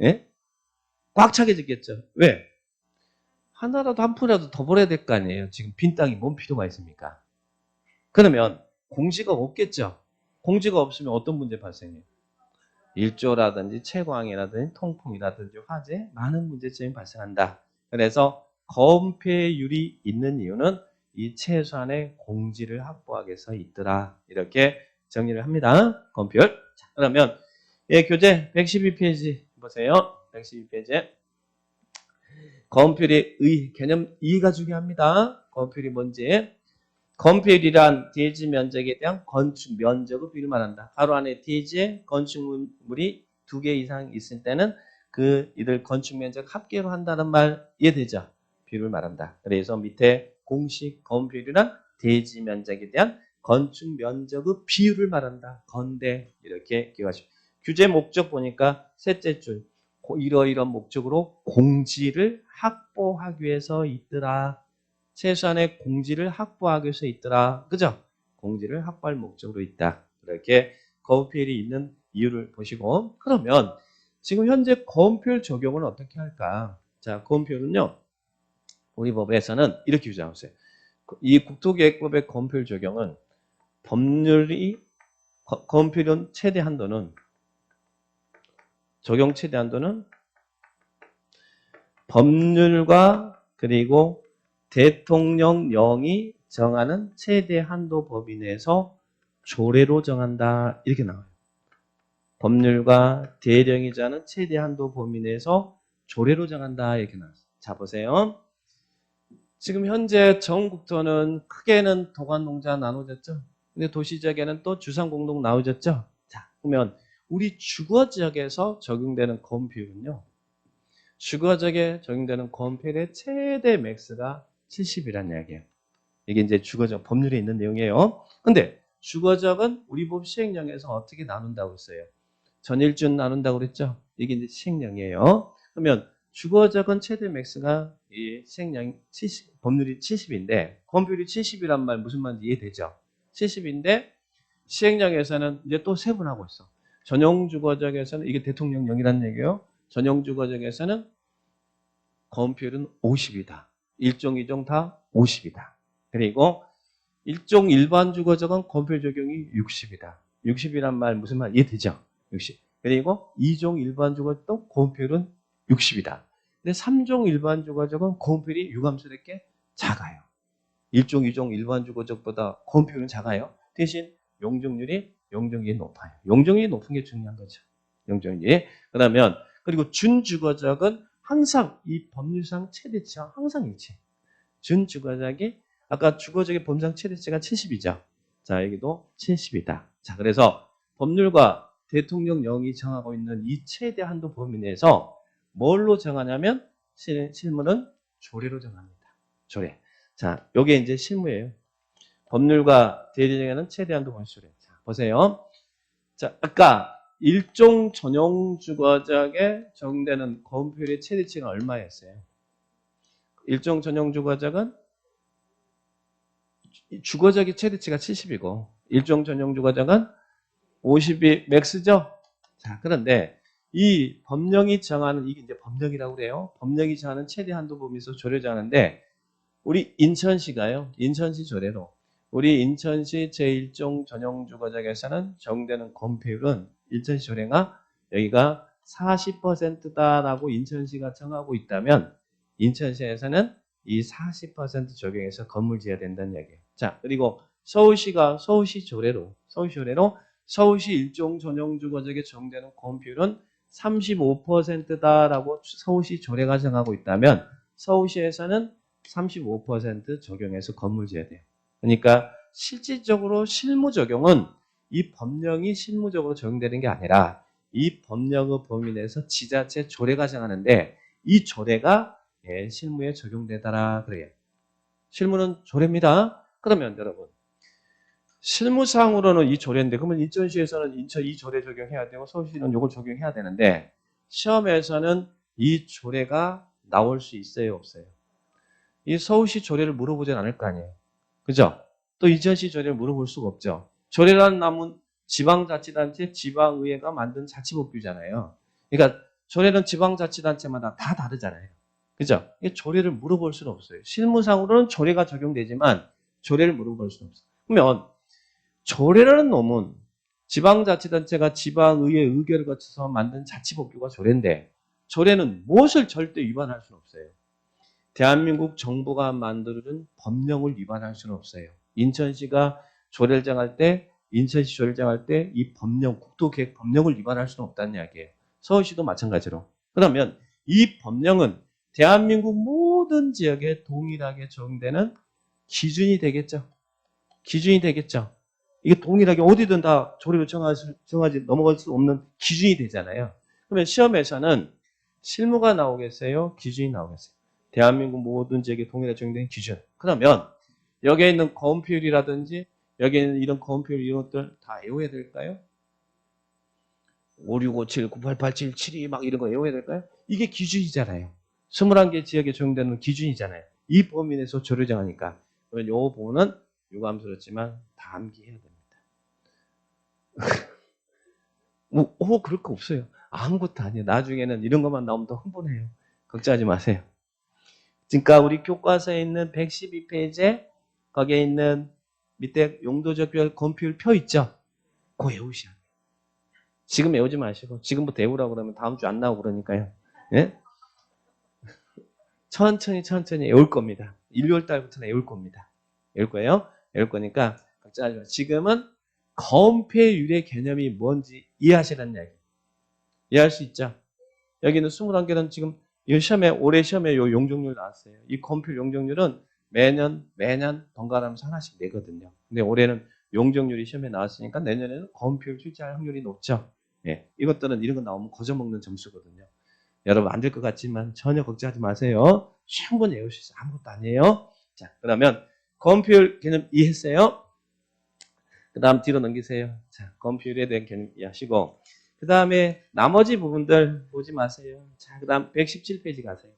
예? 꽉 차게 짓겠죠? 왜? 하나라도 한 푼이라도 더 벌어야 될 거 아니에요? 지금 빈 땅이 뭔 필요가 있습니까? 그러면 공지가 없겠죠? 공지가 없으면 어떤 문제 발생해요? 일조라든지 채광이라든지 통풍이라든지 화재 많은 문제점이 발생한다. 그래서 건폐율이 있는 이유는 이 최소한의 공지를 확보하기 위해서 있더라. 이렇게 정리를 합니다. 건폐율. 자, 그러면 예, 교재 112페이지 보세요. 112페이지. 건폐율의 개념 이해가 중요합니다. 건폐율이 뭔지. 건폐율이란 대지 면적에 대한 건축 면적의 비율을 말한다. 가로 안에 대지에 건축물이 2개 이상 있을 때는 이들 건축 면적 합계로 한다는 말 이해되죠? 비율을 말한다. 그래서 밑에 공식 건폐율이란 대지 면적에 대한 건축 면적의 비율을 말한다. 건대 이렇게 기억하시고 규제 목적 보니까 셋째 줄 이러이러한 목적으로 공지를 확보하기 위해서 있더라. 최소한의 공지를 확보하기 위해서 있더라. 그죠? 공지를 확보할 목적으로 있다. 이렇게 건폐율이 있는 이유를 보시고 그러면 지금 현재 건폐율 적용을 어떻게 할까? 자, 건폐율은요. 우리 법에서는 이렇게 규정하고 있어요. 이 국토계획법의 건폐율 적용은 법률이 건폐율 최대 한도는 적용 최대 한도는 법률과 그리고 대통령령이 정하는 최대 한도 범위 내에서 조례로 정한다. 이렇게 나와요. 법률과 대령이 정하는 최대 한도 범위 내에서 조례로 정한다. 이렇게 나왔어요. 자, 보세요. 지금 현재 전국토는 크게는 도관농자 나눠졌죠. 근데 도시지역에는 또 주상공동 나눠졌죠. 자, 그러면 우리 주거지역에서 적용되는 건폐율은요. 주거지역에 적용되는 건폐율의 최대 맥스가 70이라는 이야기예요. 이게 이제 주거지역 법률에 있는 내용이에요. 근데 주거지역은 우리 법 시행령에서 어떻게 나눈다고 했어요? 전일준 나눈다고 그랬죠? 이게 이제 시행령이에요. 그러면 주거지역은 최대 맥스가 이 시행령 70, 법률이 70인데 건폐율이 70이란 말 무슨 말인지 이해되죠? 70인데 시행령에서는 이제 또 세분하고 있어. 전용 주거지역에서는 이게 대통령령이라는 얘기예요. 전용 주거지역에서는 건폐율은 50이다. 1종, 2종 다 50이다. 그리고 일종 일반 주거지역은 건폐율 적용이 60이다. 60이란 말 무슨 말 이해되죠? 60. 그리고 2종 일반 주거지역도 건폐율은 60이다. 근데 3종 일반 주거지역은 건폐율이 유감스럽게 작아요. 1종, 2종 일반 주거지역보다 건폐율은 작아요. 대신 용적률이 높아요. 용적률이 높은 게 중요한 거죠. 용적률이. 그러면 그리고 준주거지역은 항상 이 법률상 최대치와 항상 일치. 준주거지역이 아까 주거지역의 법률상 최대치가 70이죠. 자, 여기도 70이다. 자, 그래서 법률과 대통령령이 정하고 있는 이 최대 한도 범위 내에서 뭘로 정하냐면 실무는 조례로 정합니다. 조례. 자, 요게 이제 실무예요. 법률과 대리정하는 최대 한도 범위 조례. 자, 보세요. 자, 아까 일종 전용 주거적에 적용되는 건폐율의 최대치가 얼마였어요? 일종 전용 주거적은 주거적의 최대치가 70이고 일종 전용 주거적은 50이 맥스죠? 자, 그런데 이 법령이 정하는 이게 이제 법령이라고 그래요. 법령이 정하는 최대 한도 범위에서 조례자는데 우리 인천시가요. 인천시 조례로 우리 인천시 제1종 전용 주거적에서는 적용되는 건폐율은 인천시 조례가 여기가 40%다라고 인천시가 정하고 있다면 인천시에서는 이 40% 적용해서 건물 지어야 된다는 얘기예요. 자, 그리고 서울시가 서울시 조례로 서울시 일종 전용 주거적에 적용되는 건폐율은 35%다라고 서울시 조례가 정하고 있다면 서울시에서는 35% 적용해서 건물 지어야 돼요. 그러니까 실질적으로 실무 적용은 이 법령이 실무적으로 적용되는 게 아니라 이 법령의 범위 내에서 지자체 조례가 정하는데 이 조례가 실무에 적용되더라 그래요. 실무는 조례입니다. 그러면 여러분 실무상으로는 이 조례인데 그러면 인천시에서는 인천 이 조례 적용해야 되고 서울시는 이걸 적용해야 되는데 시험에서는 이 조례가 나올 수 있어요 없어요? 이 서울시 조례를 물어보진 않을 거 아니에요. 그죠? 또 인천시 조례를 물어볼 수가 없죠. 조례라는 남은 지방자치단체, 지방의회가 만든 자치법규잖아요. 그러니까 조례는 지방자치단체마다 다 다르잖아요. 그죠? 이 조례를 물어볼 수는 없어요. 실무상으로는 조례가 적용되지만 조례를 물어볼 수는 없어요. 그러면 조례라는 놈은 지방자치단체가 지방의회 의결을 거쳐서 만든 자치법규가 조례인데 조례는 무엇을 절대 위반할 수는 없어요. 대한민국 정부가 만드는 법령을 위반할 수는 없어요. 인천시가 조례를 정할 때 인천시 조례를 정할 때 이 법령, 국토계획 법령을 위반할 수는 없다는 이야기예요. 서울시도 마찬가지로. 그러면 이 법령은 대한민국 모든 지역에 동일하게 적용되는 기준이 되겠죠. 기준이 되겠죠. 이게 동일하게 어디든 다 조례로 정하지 넘어갈 수 없는 기준이 되잖아요. 그러면 시험에서는 실무가 나오겠어요? 기준이 나오겠어요? 대한민국 모든 지역에 동일하게 적용되는 기준. 그러면 여기에 있는 건폐율이라든지 여기에 있는 이런 건폐율 이런 것들 다 외워야 될까요? 5657, 9887, 72 막 이런 거 외워야 될까요? 이게 기준이잖아요. 21개 지역에 적용되는 기준이잖아요. 이 범위 내에서 조례 정하니까. 그러면 요 부분은 유감스럽지만 다 암기해야 됩니다. 그럴 거 없어요. 아무것도 아니에요. 나중에는 이런 것만 나오면 더 흥분해요. 걱정하지 마세요. 그러니까 우리 교과서에 있는 112페이지에 거기에 있는 밑에 용도적 건폐율 표 있죠? 그거 외우셔야 돼요. 지금 외우지 마시고 지금부터 외우라고 그러면 다음 주 안 나오고 그러니까요. 예? 천천히 외울 겁니다. 일요일 달부터는 외울 겁니다. 외울 거예요. 외울 거니까 걱정하지 마세요. 지금은 건폐율의 개념이 뭔지 이해하시라는 이야기. 이해할 수 있죠? 여기는 21개는 지금 이 시험에 올해 시험에 요 용적률 나왔어요. 이 건폐율 용적률은 매년 번갈아가면서 하나씩 내거든요. 근데 올해는 용적률이 시험에 나왔으니까 내년에는 건폐율 출제할 확률이 높죠. 예, 이것들은 이런 거 나오면 거저먹는 점수거든요. 여러분 안 될 것 같지만 전혀 걱정하지 마세요. 충분히 외울 수 있어요. 아무것도 아니에요. 자, 그러면 건폐율 개념 이해했어요? 그 다음 뒤로 넘기세요. 자, 건폐율에 대한 개념 이해하시고 그 다음에 나머지 부분들 보지 마세요. 자, 그 다음 117페이지 가세요.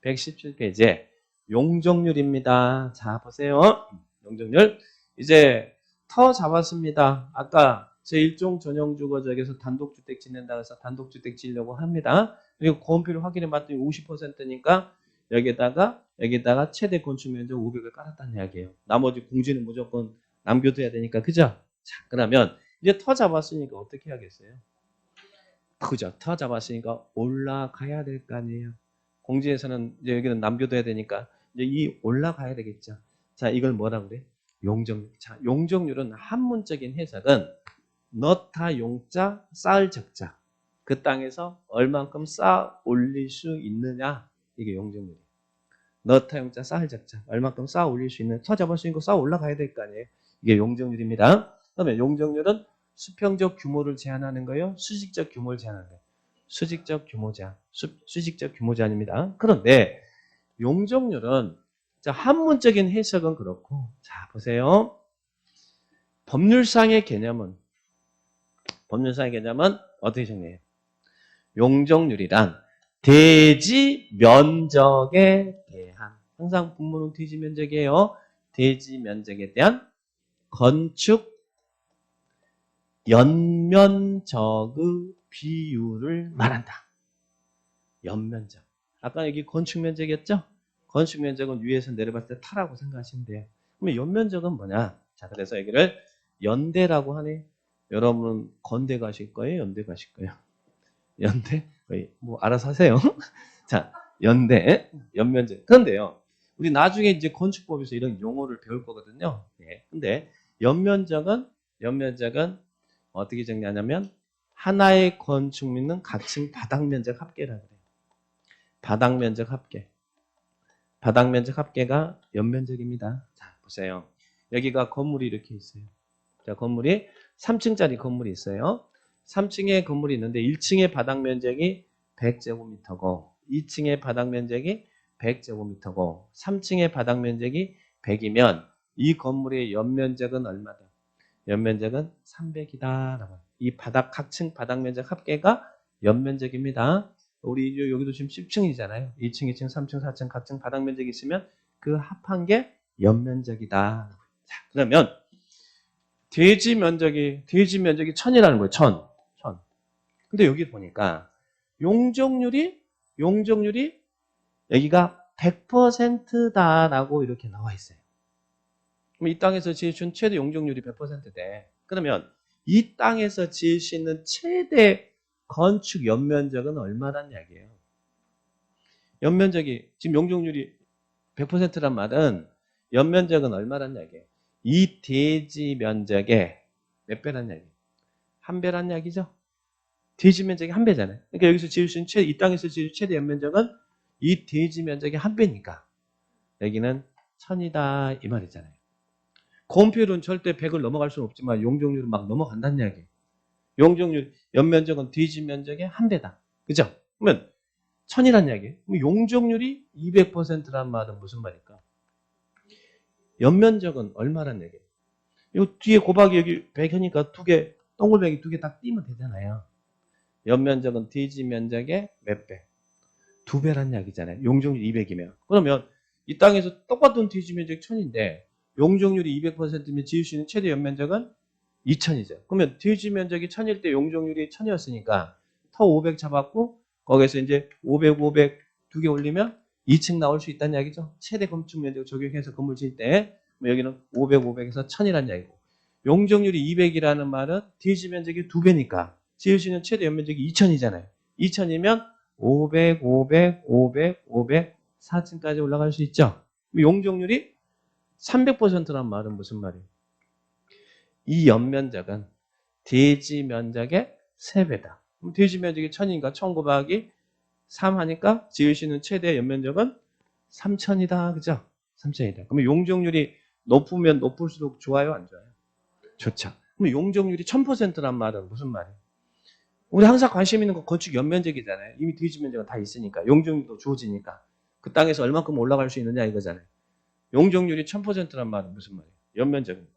117페이지에 용적률입니다. 자, 보세요. 용적률. 이제 터 잡았습니다. 아까 제1종 전용주거지역에서 단독주택 짓는다고 해서 단독주택 지으려고 합니다. 그리고 건폐율 확인해 봤더니 50%니까 여기다가 최대 건축면적 500을 깔았다는 이야기예요. 나머지 공지는 무조건 남겨둬야 되니까. 그죠? 자, 그러면 이제 터 잡았으니까 어떻게 해야겠어요? 그죠? 터 잡았으니까 올라가야 될 거 아니에요. 공지에서는 이제 여기는 남겨둬야 되니까 이제 이 올라가야 되겠죠. 자, 이걸 뭐라고 그래? 용적률. 자, 용적률은 한문적인 해석은 넣다 용자 쌓을 적자. 그 땅에서 얼만큼 쌓아 올릴 수 있느냐. 이게 용적률이에요. 넣다 용자 쌓을 적자. 얼만큼 쌓아 올릴 수 있는. 터 잡았으니까 쌓아 올라가야 될 거 아니에요. 이게 용적률입니다. 그다음에 용적률은 수평적 규모를 제한하는 거예요. 수직적 규모를 제한하는 거예요. 수직적 규모 제한. 수직적 규모 제한입니다. 그런데 용적률은 자, 한문적인 해석은 그렇고 자, 보세요. 법률상의 개념은 어떻게 정리해요? 용적률이란 대지 면적에 대한, 항상 분모는 대지 면적이에요. 대지 면적에 대한 건축 연면적의 비율을 말한다. 연면적. 아까 여기 건축 면적이었죠? 건축 면적은 위에서 내려봤을 때 타라고 생각하시면 돼요. 그러면 연면적은 뭐냐? 자, 그래서 여기를 연대라고 하네. 여러분 건대 가실 거예요? 연대 가실 거예요? 연대? 거의 뭐 알아서 하세요. 자, 연대, 연면적. 그런데요, 우리 나중에 이제 건축법에서 이런 용어를 배울 거거든요. 예. 근데 연면적은 어떻게 정리하냐면 하나의 건축물은 각층 바닥 면적 합계라고 그래요. 바닥 면적 합계. 바닥 면적 합계가 연면적입니다. 자, 보세요. 여기가 건물이 이렇게 있어요. 자, 건물이 3층짜리 건물이 있어요. 3층에 건물이 있는데 1층의 바닥 면적이 100제곱미터고 2층의 바닥 면적이 100제곱미터고 3층의 바닥 면적이 100이면 이 건물의 연면적은 얼마다? 연면적은 300이다. 이 바닥 각층 바닥 면적 합계가 연면적입니다. 우리 여기도 지금 10층이잖아요. 2층, 2층, 3층, 4층 각층 바닥 면적이 있으면 그 합한 게 연면적이다. 자, 그러면 대지 면적이 1000이라는 거예요. 1000. 근데 여기 보니까 용적률이 여기가 100%다라고 이렇게 나와 있어요. 그럼 이 땅에서 지을 수 있는 최대 용적률이 100%대. 그러면 이 땅에서 지을 수 있는 최대 건축 연면적은 얼마란 이야기예요? 연면적이 지금 용적률이 100%란 말은 연면적은 얼마란 이야기예요? 이 대지 면적의 몇 배란 이야기예요? 한 배란 이야기죠? 대지 면적이 한 배잖아요. 그러니까 여기서 지을 수 있는 이 땅에서 지을 최대 연면적은 이 대지 면적의 한 배니까 여기는 1000이다 이 말이잖아요. 건폐율은 절대 100을 넘어갈 수는 없지만 용적률은 막 넘어간다는 이야기예요. 용적률 연면적은 대지 면적의 한 배다. 그죠? 그러면 1000이란 이야기예요. 그럼 용적률이 200%란 말은 무슨 말일까? 연면적은 얼마란 얘기예요? 이 뒤에 곱하기 여기 100이니까 두 개, 동글뱅이 두 개 딱 띄면 되잖아요. 연면적은 대지 면적의 몇 배? 두 배란 이야기잖아요. 용적률 200이면. 그러면 이 땅에서 똑같은 대지 면적 1000인데 용적률이 200%면 지을 수 있는 최대 연면적은 2000이죠. 그러면 대지 면적이 1000일 때 용적률이 1000이었으니까 터 500 잡았고 거기서 이제 500, 500 두 개 올리면 2층 나올 수 있다는 이야기죠. 최대 건축 면적 적용해서 건물 지을 때 여기는 500, 500에서 1000이라는 이야기고 용적률이 200이라는 말은 대지 면적이 두 배니까 지을 수 있는 최대 연면적이 2000이잖아요. 2000이면 500, 500, 500, 500, 4층까지 올라갈 수 있죠. 용적률이 300%란 말은 무슨 말이에요? 이 연면적은 대지 면적의 3배다. 그럼 대지 면적이 1000이니까 1000 곱하기 3 하니까 지을 수 있는 최대 연면적은 3000이다. 그죠? 3000이다. 그러면 용적률이 높으면 높을수록 좋아요? 안 좋아요? 좋죠. 그럼 용적률이 1000%란 말은 무슨 말이에요? 우리 항상 관심 있는 거 건축 연면적이잖아요. 이미 대지 면적은 다 있으니까. 용적률도 좋아지니까. 그 땅에서 얼마큼 올라갈 수 있느냐 이거잖아요. 용적률이 1000%란 말은 무슨 말이에요? 연면적은.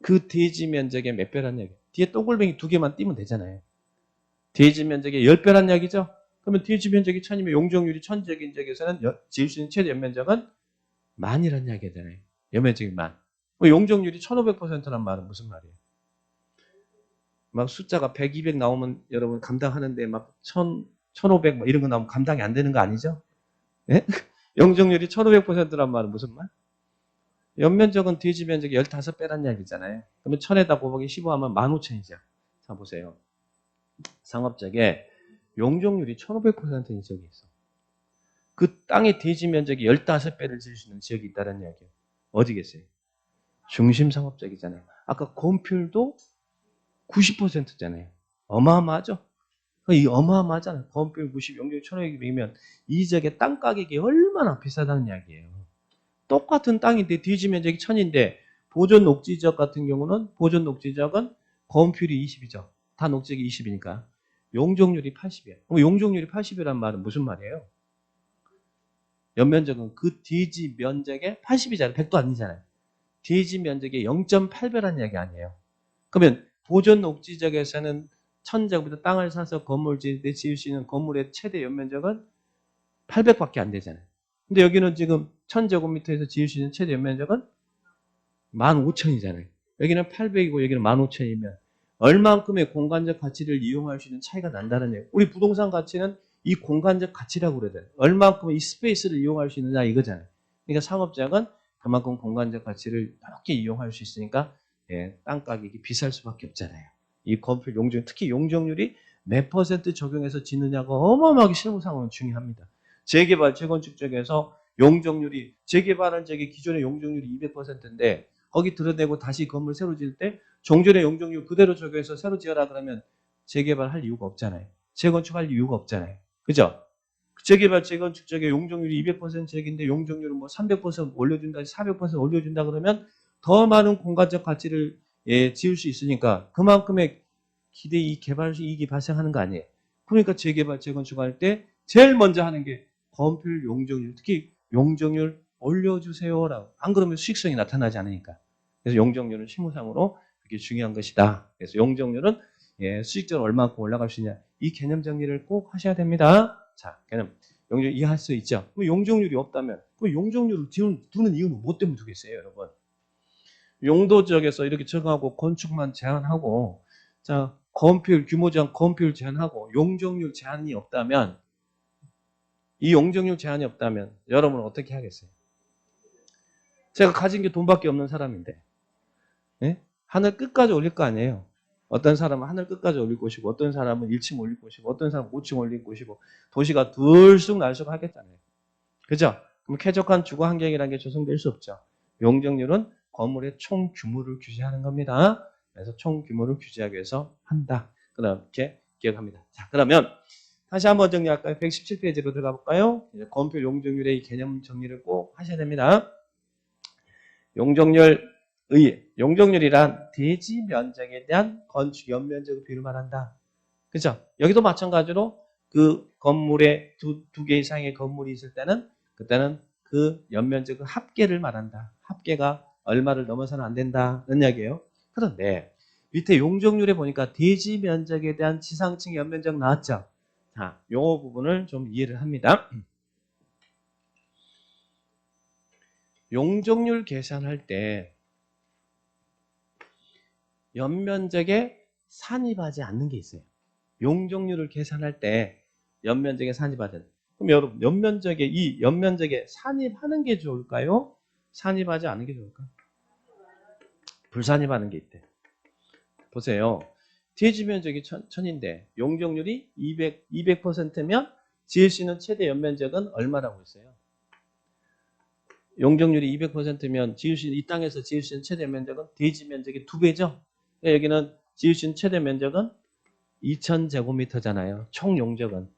그 대지 면적의 몇 배란 얘기예요? 뒤에 동글뱅이 두 개만 띄면 되잖아요. 대지 면적의 10배란 이야기죠? 그러면 대지 면적이 1000이면 용적률이 1000적인 적에서는 지을 수 있는 최대 연면적은 만이란 이야기잖아요. 연면적이 만. 용적률이 1500%란 말은 무슨 말이에요? 막 숫자가 100, 200 나오면 여러분 감당하는데 막 1000, 1500 뭐 이런 거 나오면 감당이 안 되는 거 아니죠? 예? 용적률이 1500%란 말은 무슨 말? 연면적은 대지 면적이 15배란 이야기잖아요. 그러면 1000에다 곱하기 15하면 15,000이죠. 자, 보세요. 상업적에 용적률이 1500%인 지역이 있어. 그 땅의 대지 면적이 15배를 지을 수 있는 지역이 있다는 이야기예요. 어디겠어요? 중심 상업적이잖아요. 아까 건폐율도 90%잖아요. 어마어마하죠? 이 어마어마하잖아요. 건폐율 90, 용적률 1500이면 이 지역의 땅 가격이 얼마나 비싸다는 이야기예요. 똑같은 땅인데 대지 면적이 1000인데 보존 녹지 지역 같은 경우는 보존 녹지 지역은 건폐율이 20이죠. 다 녹지역이 20이니까. 용적률이 80이에요. 그럼 용적률이 80이란 말은 무슨 말이에요? 연면적은 그 대지 면적의 80이잖아요. 100도 아니잖아요. 대지 면적의 0.8배라는 이야기 아니에요. 그러면 보존 녹지 지역에서는 1000제곱미터 땅을 사서 건물 지을 때 지을 수 있는 건물의 최대 연면적은 800밖에 안 되잖아요. 근데 여기는 지금 1000제곱미터에서 지을 수 있는 최대 연면적은 15,000이잖아요. 여기는 800이고 여기는 15,000이면 얼만큼의 공간적 가치를 이용할 수 있는 차이가 난다는 얘기예요. 우리 부동산 가치는 이 공간적 가치라고 그러잖아요. 얼만큼 이 스페이스를 이용할 수 있느냐 이거잖아요. 그러니까 상업지역은 그만큼 공간적 가치를 넓게 이용할 수 있으니까 땅 가격이 비쌀 수밖에 없잖아요. 이 건물 용적, 특히 용적률이 몇 퍼센트 적용해서 짓느냐가 어마어마하게 실무상으로는 중요합니다. 재개발, 재건축 쪽에서 용적률이 재개발은 저기 기존의 용적률이 200%인데 거기 들어대고 다시 건물 새로 지을 때 종전의 용적률 그대로 적용해서 새로 지어라 그러면 재개발할 이유가 없잖아요. 재건축할 이유가 없잖아요. 그죠? 재개발, 재건축 쪽에 용적률이 200% 적인데 용적률은 뭐 300% 올려준다, 400% 올려준다 그러면 더 많은 공간적 가치를 지을 수 있으니까 그만큼의 기대 개발 이익이 발생하는 거 아니에요. 그러니까 재개발, 재건축할 때 제일 먼저 하는 게 건폐율, 용적률, 특히 용적률 올려주세요라고. 안 그러면 수익성이 나타나지 않으니까. 그래서 용적률은 실무상으로 그게 중요한 것이다. 그래서 용적률은 수익적으로 얼마만큼 올라갈 수 있냐. 이 개념 정리를 꼭 하셔야 됩니다. 자, 개념. 용적률 이해할 수 있죠? 그럼 용적률이 없다면 그 용적률을 두는 이유는 뭐 때문에 두겠어요, 여러분? 용도 지역에서 이렇게 적용하고 건축만 제한하고 자, 건폐율, 규모 제한, 건폐율 제한하고 용적률 제한이 없다면 이 용적률 제한이 없다면 여러분은 어떻게 하겠어요? 제가 가진 게 돈밖에 없는 사람인데 하늘 끝까지 올릴 거 아니에요. 어떤 사람은 하늘 끝까지 올릴 것이고 어떤 사람은 1층 올릴 것이고 어떤 사람은 5층 올릴 것이고 도시가 들쑥날쑥 하겠잖아요. 그죠? 그럼 쾌적한 주거 환경이라는 게 조성될 수 없죠. 용적률은 건물의 총 규모를 규제하는 겁니다. 그래서 총 규모를 규제하기 위해서 한다. 그렇게 기억합니다. 자, 그러면 다시 한번 정리할까요? 117페이지로 들어가 볼까요? 이제 건폐 용적률의 이 개념 정리를 꼭 하셔야 됩니다. 용적률이란 대지 면적에 대한 건축 연면적을 비율을 말한다. 그죠? 여기도 마찬가지로 그 건물에 두 개 이상의 건물이 있을 때는 그때는 그 연면적의 합계를 말한다. 합계가 얼마를 넘어서는 안 된다는 이야기예요. 그런데 밑에 용적률에 보니까 대지 면적에 대한 지상층 연면적 나왔죠? 자, 요 부분을 좀 이해를 합니다. 용적률 계산할 때 연면적에 산입하지 않는 게 있어요. 용적률을 계산할 때 연면적에 산입하는. 그럼 여러분 이 연면적에 산입하는 게 좋을까요? 산입하지 않는 게 좋을까요? 불산입하는 게 있대. 보세요. 대지 면적이 1000인데 용적률이 200%면 지을 수 있는 최대 연면적은 얼마라고 했어요? 용적률이 200%면 이 땅에서 지을 수 있는 최대 면적은 대지 면적의 2배죠. 여기는 지을 수 있는 최대 면적은 2000제곱미터잖아요. 총 용적은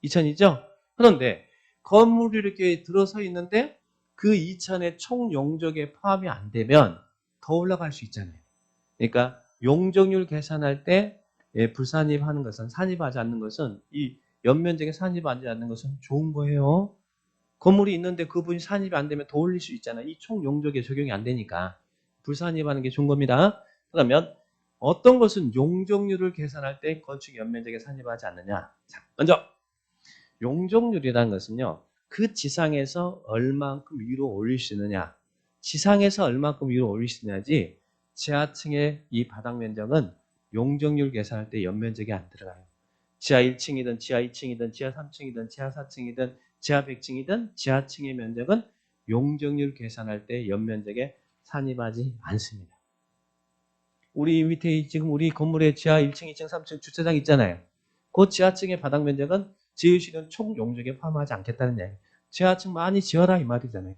2000이죠. 그런데 건물이 이렇게 들어서 있는데 그 2000의 총 용적에 포함이 안 되면 더 올라갈 수 있잖아요. 그러니까 용적률 계산할 때 불산입하는 것은 산입하지 않는 것은 이 연면적에 산입하지 않는 것은 좋은 거예요. 건물이 있는데 그분이 산입이 안 되면 더 올릴 수 있잖아요. 이 총 용적에 적용이 안 되니까 불산입하는 게 좋은 겁니다. 그러면 어떤 것은 용적률을 계산할 때 건축 연면적에 산입하지 않느냐? 자, 먼저 용적률이라는 것은요. 그 지상에서 얼만큼 위로 올릴 수 있느냐. 지상에서 얼만큼 위로 올릴 수 있느냐지 지하층의 이 바닥 면적은 용적률 계산할 때 연면적이 안 들어가요. 지하 1층이든 지하 2층이든 지하 3층이든 지하 4층이든 지하 100층이든 지하층의 면적은 용적률 계산할 때 연면적에 산입하지 않습니다. 우리 밑에 지금 우리 건물에 지하 1층, 2층, 3층 주차장 있잖아요. 그 지하층의 바닥 면적은 지을 수 있는 총 용적에 포함하지 않겠다는 이야기. 지하층 많이 지어라 이 말이잖아요.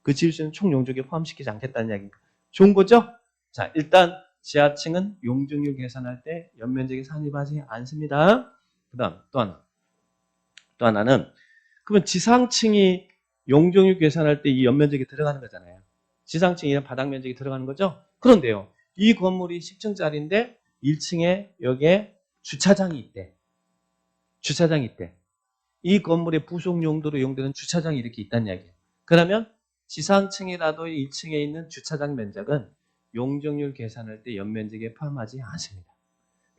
그 지을 수 있는 총 용적에 포함시키지 않겠다는 이야기입니다. 좋은 거죠? 자, 일단 지하층은 용적률 계산할 때 연면적에 산입하지 않습니다. 그 다음 또 하나는 그러면 지상층이 용적률 계산할 때 이 연면적이 들어가는 거잖아요. 지상층이나 바닥 면적이 들어가는 거죠. 그런데요. 이 건물이 10층짜리인데 1층에 여기에 주차장이 있대. 주차장이 있대. 이 건물의 부속 용도로 이용되는 주차장이 이렇게 있다는 이야기예요. 그러면 지상층이라도 1층에 있는 주차장 면적은 용적률 계산할 때 연면적에 포함하지 않습니다.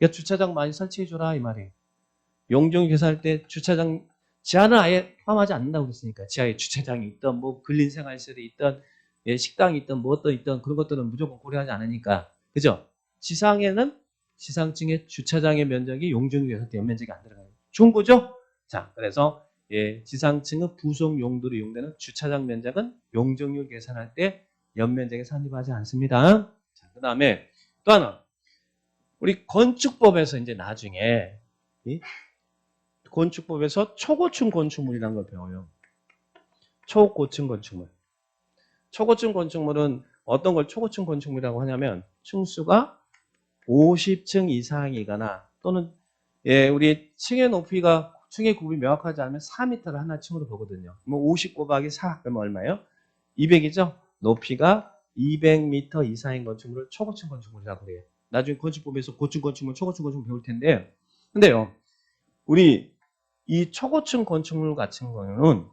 야, 주차장 많이 설치해줘라 이 말이에요. 용적률 계산할 때 주차장 지하는 아예 포함하지 않는다고 그랬으니까 지하에 주차장이 있던 뭐 근린생활시설이 있던 예, 식당이 있던 뭐 어떤 있던 그런 것들은 무조건 고려하지 않으니까 그죠? 지상에는 지상층의 주차장의 면적이 용적률 계산할 때 연면적이 안 들어가요. 좋은 거죠? 자, 그래서 예, 지상층의 부속 용도로 이용되는 주차장 면적은 용적률 계산할 때 연면적에 산입하지 않습니다. 자, 그 다음에 또 하나 우리 건축법에서 이제 나중에 이 건축법에서 초고층 건축물이라는 걸 배워요. 초고층 건축물. 초고층 건축물은 어떤 걸 초고층 건축물이라고 하냐면 층수가 50층 이상이거나 또는 예, 우리 층의 높이가 층의 굽이 명확하지 않으면 4m를 하나 층으로 보거든요. 뭐 50 곱하기 4 그러면 얼마예요? 200이죠? 높이가 200m 이상인 건축물을 초고층 건축물이라고 그래요. 나중에 건축법에서 고층 건축물, 초고층 건축물 배울 텐데 근데요. 우리 이 초고층 건축물 같은 경우는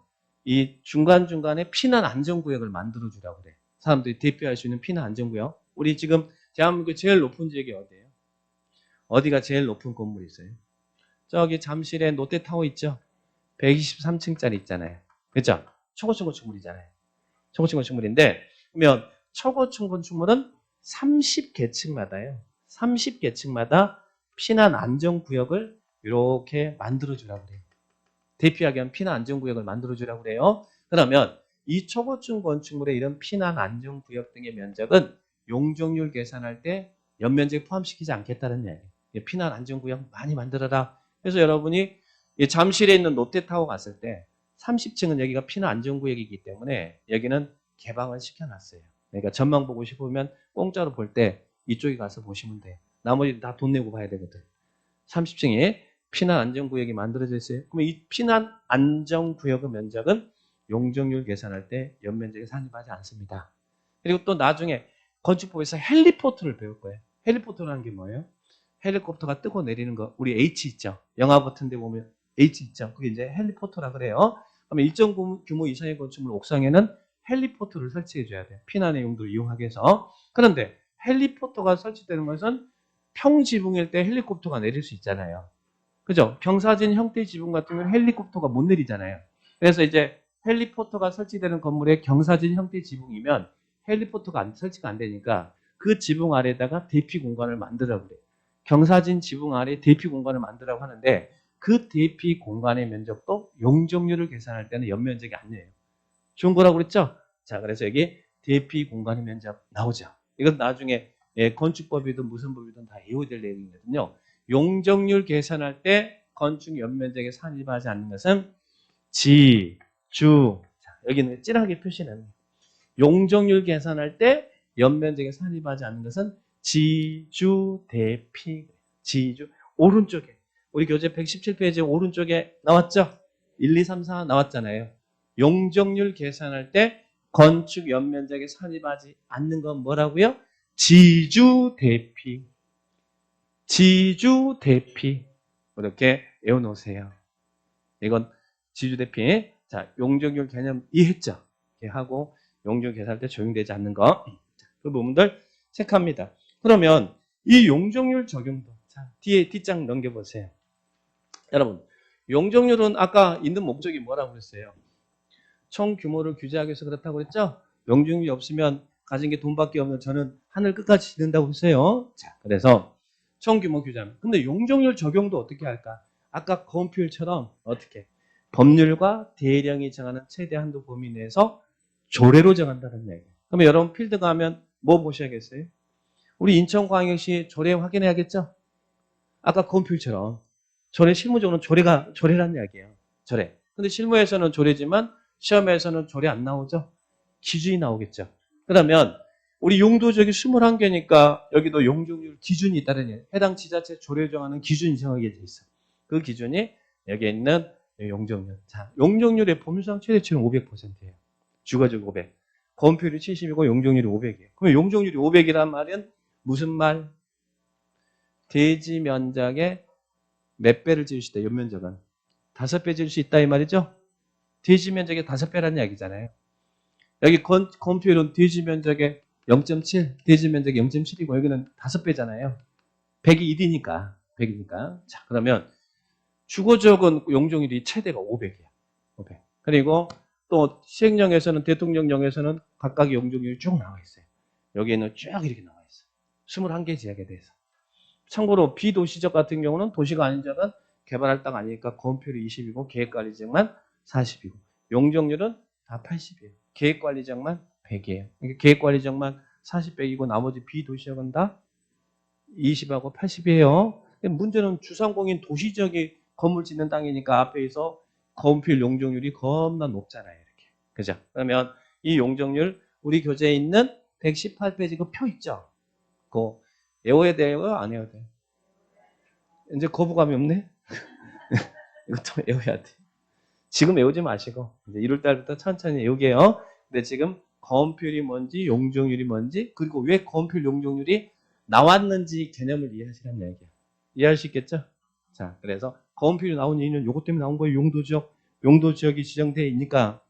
이 중간중간에 피난 안전구역을 만들어주라고 그래. 사람들이 대피할 수 있는 피난 안전구역. 우리 지금 대한민국 제일 높은 지역이 어디예요? 어디가 제일 높은 건물이 있어요? 저기 잠실에 롯데타워 있죠? 123층짜리 있잖아요. 그렇죠? 초고층 건축물이잖아요. 초고층 건축물인데 그러면 초고층 건축물은 30계층마다요. 30계층마다 피난 안전구역을 이렇게 만들어주라고 그래요. 대피하기 위한 피난 안전구역을 만들어주라고 그래요. 그러면 이 초고층 건축물의 이런 피난 안전구역 등의 면적은 용적률 계산할 때 연면적에 포함시키지 않겠다는 얘기예요. 피난 안전구역 많이 만들어라. 그래서 여러분이 잠실에 있는 롯데타워 갔을 때 30층은 여기가 피난 안전구역이기 때문에 여기는 개방을 시켜놨어요. 그러니까 전망 보고 싶으면 공짜로 볼 때 이쪽에 가서 보시면 돼요. 나머지 다 돈 내고 봐야 되거든. 30층에 피난 안전구역이 만들어져 있어요. 그러면 이 피난 안전구역의 면적은 용적률 계산할 때 연면적에 산입하지 않습니다. 그리고 또 나중에 건축법에서 헬리포트를 배울 거예요. 헬리포트라는 게 뭐예요? 헬리콥터가 뜨고 내리는 거. 우리 H 있죠. 영화 같은 데 보면 H 있죠. 그게 이제 헬리포트라 그래요. 그러면 일정 규모 이상의 건축물 옥상에는 헬리포트를 설치해 줘야 돼요. 피난의 용도를 이용하기 위해서. 그런데 헬리포트가 설치되는 것은 평지붕일 때 헬리콥터가 내릴 수 있잖아요. 그죠? 경사진 형태 지붕 같은 경우는 헬리콥터가 못 내리잖아요. 그래서 이제 헬리포터가 설치되는 건물에 경사진 형태 지붕이면 헬리포터가 설치가 안 되니까 그 지붕 아래에다가 대피 공간을 만들라고 그래요. 경사진 지붕 아래 대피 공간을 만들라고 하는데 그 대피 공간의 면적도 용적률을 계산할 때는 연면적이 아니에요. 좋은 거라고 그랬죠? 자, 그래서 여기 대피 공간의 면적 나오죠. 이건 나중에 건축법이든 무슨 법이든 다 외워야 될 내용이거든요. 용적률 계산할 때 건축 연면적에 산입하지 않는 것은 지, 주. 자, 여기는 찌하게 표시는 용적률 계산할 때 연면적에 산입하지 않는 것은 지, 주, 대피. 지주. 오른쪽에. 우리 교재 117페이지 오른쪽에 나왔죠? 1, 2, 3, 4 나왔잖아요. 용적률 계산할 때 건축 연면적에 산입하지 않는 건 뭐라고요? 지주, 대피. 지주, 대피. 이렇게 외워놓으세요. 이건 지주, 대피. 자, 용적률 개념 이해했죠? 이렇게 하고 용적률 계산할 때 적용되지 않는 거. 그 부분들 체크합니다. 그러면 이 용적률 적용도. 자, 뒤에 뒷장 넘겨보세요. 여러분, 용적률은 아까 있는 목적이 뭐라고 그랬어요? 총 규모를 규제하기 위해서 그렇다고 그랬죠? 용적률이 없으면 가진 게 돈밖에 없는 저는 하늘 끝까지 지른다고 했어요. 자, 그래서 총 규모 규제하면. 근데 용적률 적용도 어떻게 할까? 아까 건폐율처럼 어떻게? 법률과 대령이 정하는 최대 한도 범위 내에서 조례로 정한다는 얘기예요. 그러면 여러분 필드 가면 뭐 보셔야겠어요? 우리 인천광역시 조례 확인해야겠죠? 아까 건폐율처럼 조례 실무적으로는 조례란 이야기예요. 조례. 근데 실무에서는 조례지만 시험에서는 조례 안 나오죠? 기준이 나오겠죠. 그러면 우리 용도적이 21개니까 여기도 용적률 기준이 있다는 얘기예요. 해당 지자체 조례 정하는 기준이 정하게 돼 있어. 그 기준이 여기에 있는 용적률. 자, 용적률의 법률상 최대치는 500%예요. 주거적 500. 건폐율이 70이고 용적률이 500이에요. 그러면 용적률이 500이란 말은 무슨 말? 대지 면적의 몇 배를 지을 수 있다, 연면적은? 5배 지을 수 있다, 이 말이죠? 대지 면적의 5배라는 이야기잖아요. 여기 건폐율은 대지 면적의 0.7, 대지 면적이 0.7이고 여기는 5배잖아요. 100이 1이니까. 100이니까. 자, 그러면 주거지역은 용적률이 최대가 500이야. 500. 그리고 또 시행령에서는 대통령령에서는 각각의 용적률이 쭉 나와 있어요. 여기에는 쭉 이렇게 나와 있어요. 21개 지역에 대해서. 참고로 비도시적 같은 경우는 도시가 아닌 지역은 개발할 땅 아니니까 건폐율이 20이고 계획관리지역만 40이고 용적률은 다 80이에요. 계획관리지역만 100이에요. 그러니까 계획관리지역만 40, 100이고 나머지 비도시지역은 다 20하고 80이에요. 문제는 주상공인 도시지역이 건물 짓는 땅이니까 앞에서 건폐율 용적률이 겁나 높잖아요. 이렇게. 그죠? 그러면 이 용적률 우리 교재에 있는 118페이지 그 표 있죠? 그거 외워야 돼요? 안 외워야 돼요? 이제 거부감이 없네? 이것도 외워야 돼. 지금 외우지 마시고 이제 1월 달부터 천천히 외우게요. 근데 지금 건폐율이 뭔지 용적률이 뭔지 그리고 왜 건폐율 용적률이 나왔는지 개념을 이해하시라는 얘기야. 이해할 수 있겠죠? 자, 그래서 건폐율이 나온 이유는 요것 때문에 나온 거예요. 용도지역. 용도지역이 지정되니까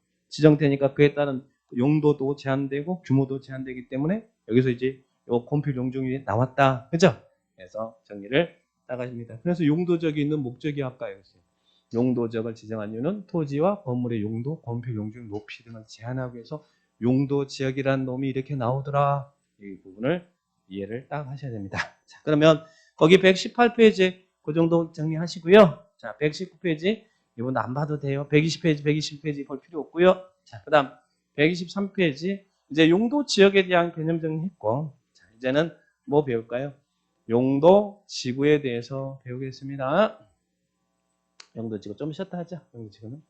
그에 따른 용도도 제한되고 규모도 제한되기 때문에 여기서 이제 요 건폐율 용적률이 나왔다. 그죠? 그래서 정리를 나가십니다. 그래서 용도지역이 있는 목적이 아까 여기서요. 용도지역을 지정한 이유는 토지와 건물의 용도, 건폐 용적 높이 등을 제한하기 위해서 용도지역이라는 놈이 이렇게 나오더라. 이 부분을 이해를 딱 하셔야 됩니다. 자, 그러면 거기 118페이지 그 정도 정리하시고요. 자, 119페이지 이분 안 봐도 돼요. 120페이지, 120페이지 볼 필요 없고요. 자, 그다음 123페이지 이제 용도지역에 대한 개념 정리했고, 자, 이제는 뭐 배울까요? 용도지구에 대해서 배우겠습니다. 용도지구 좀 쉬었다 하자. 용도지구는.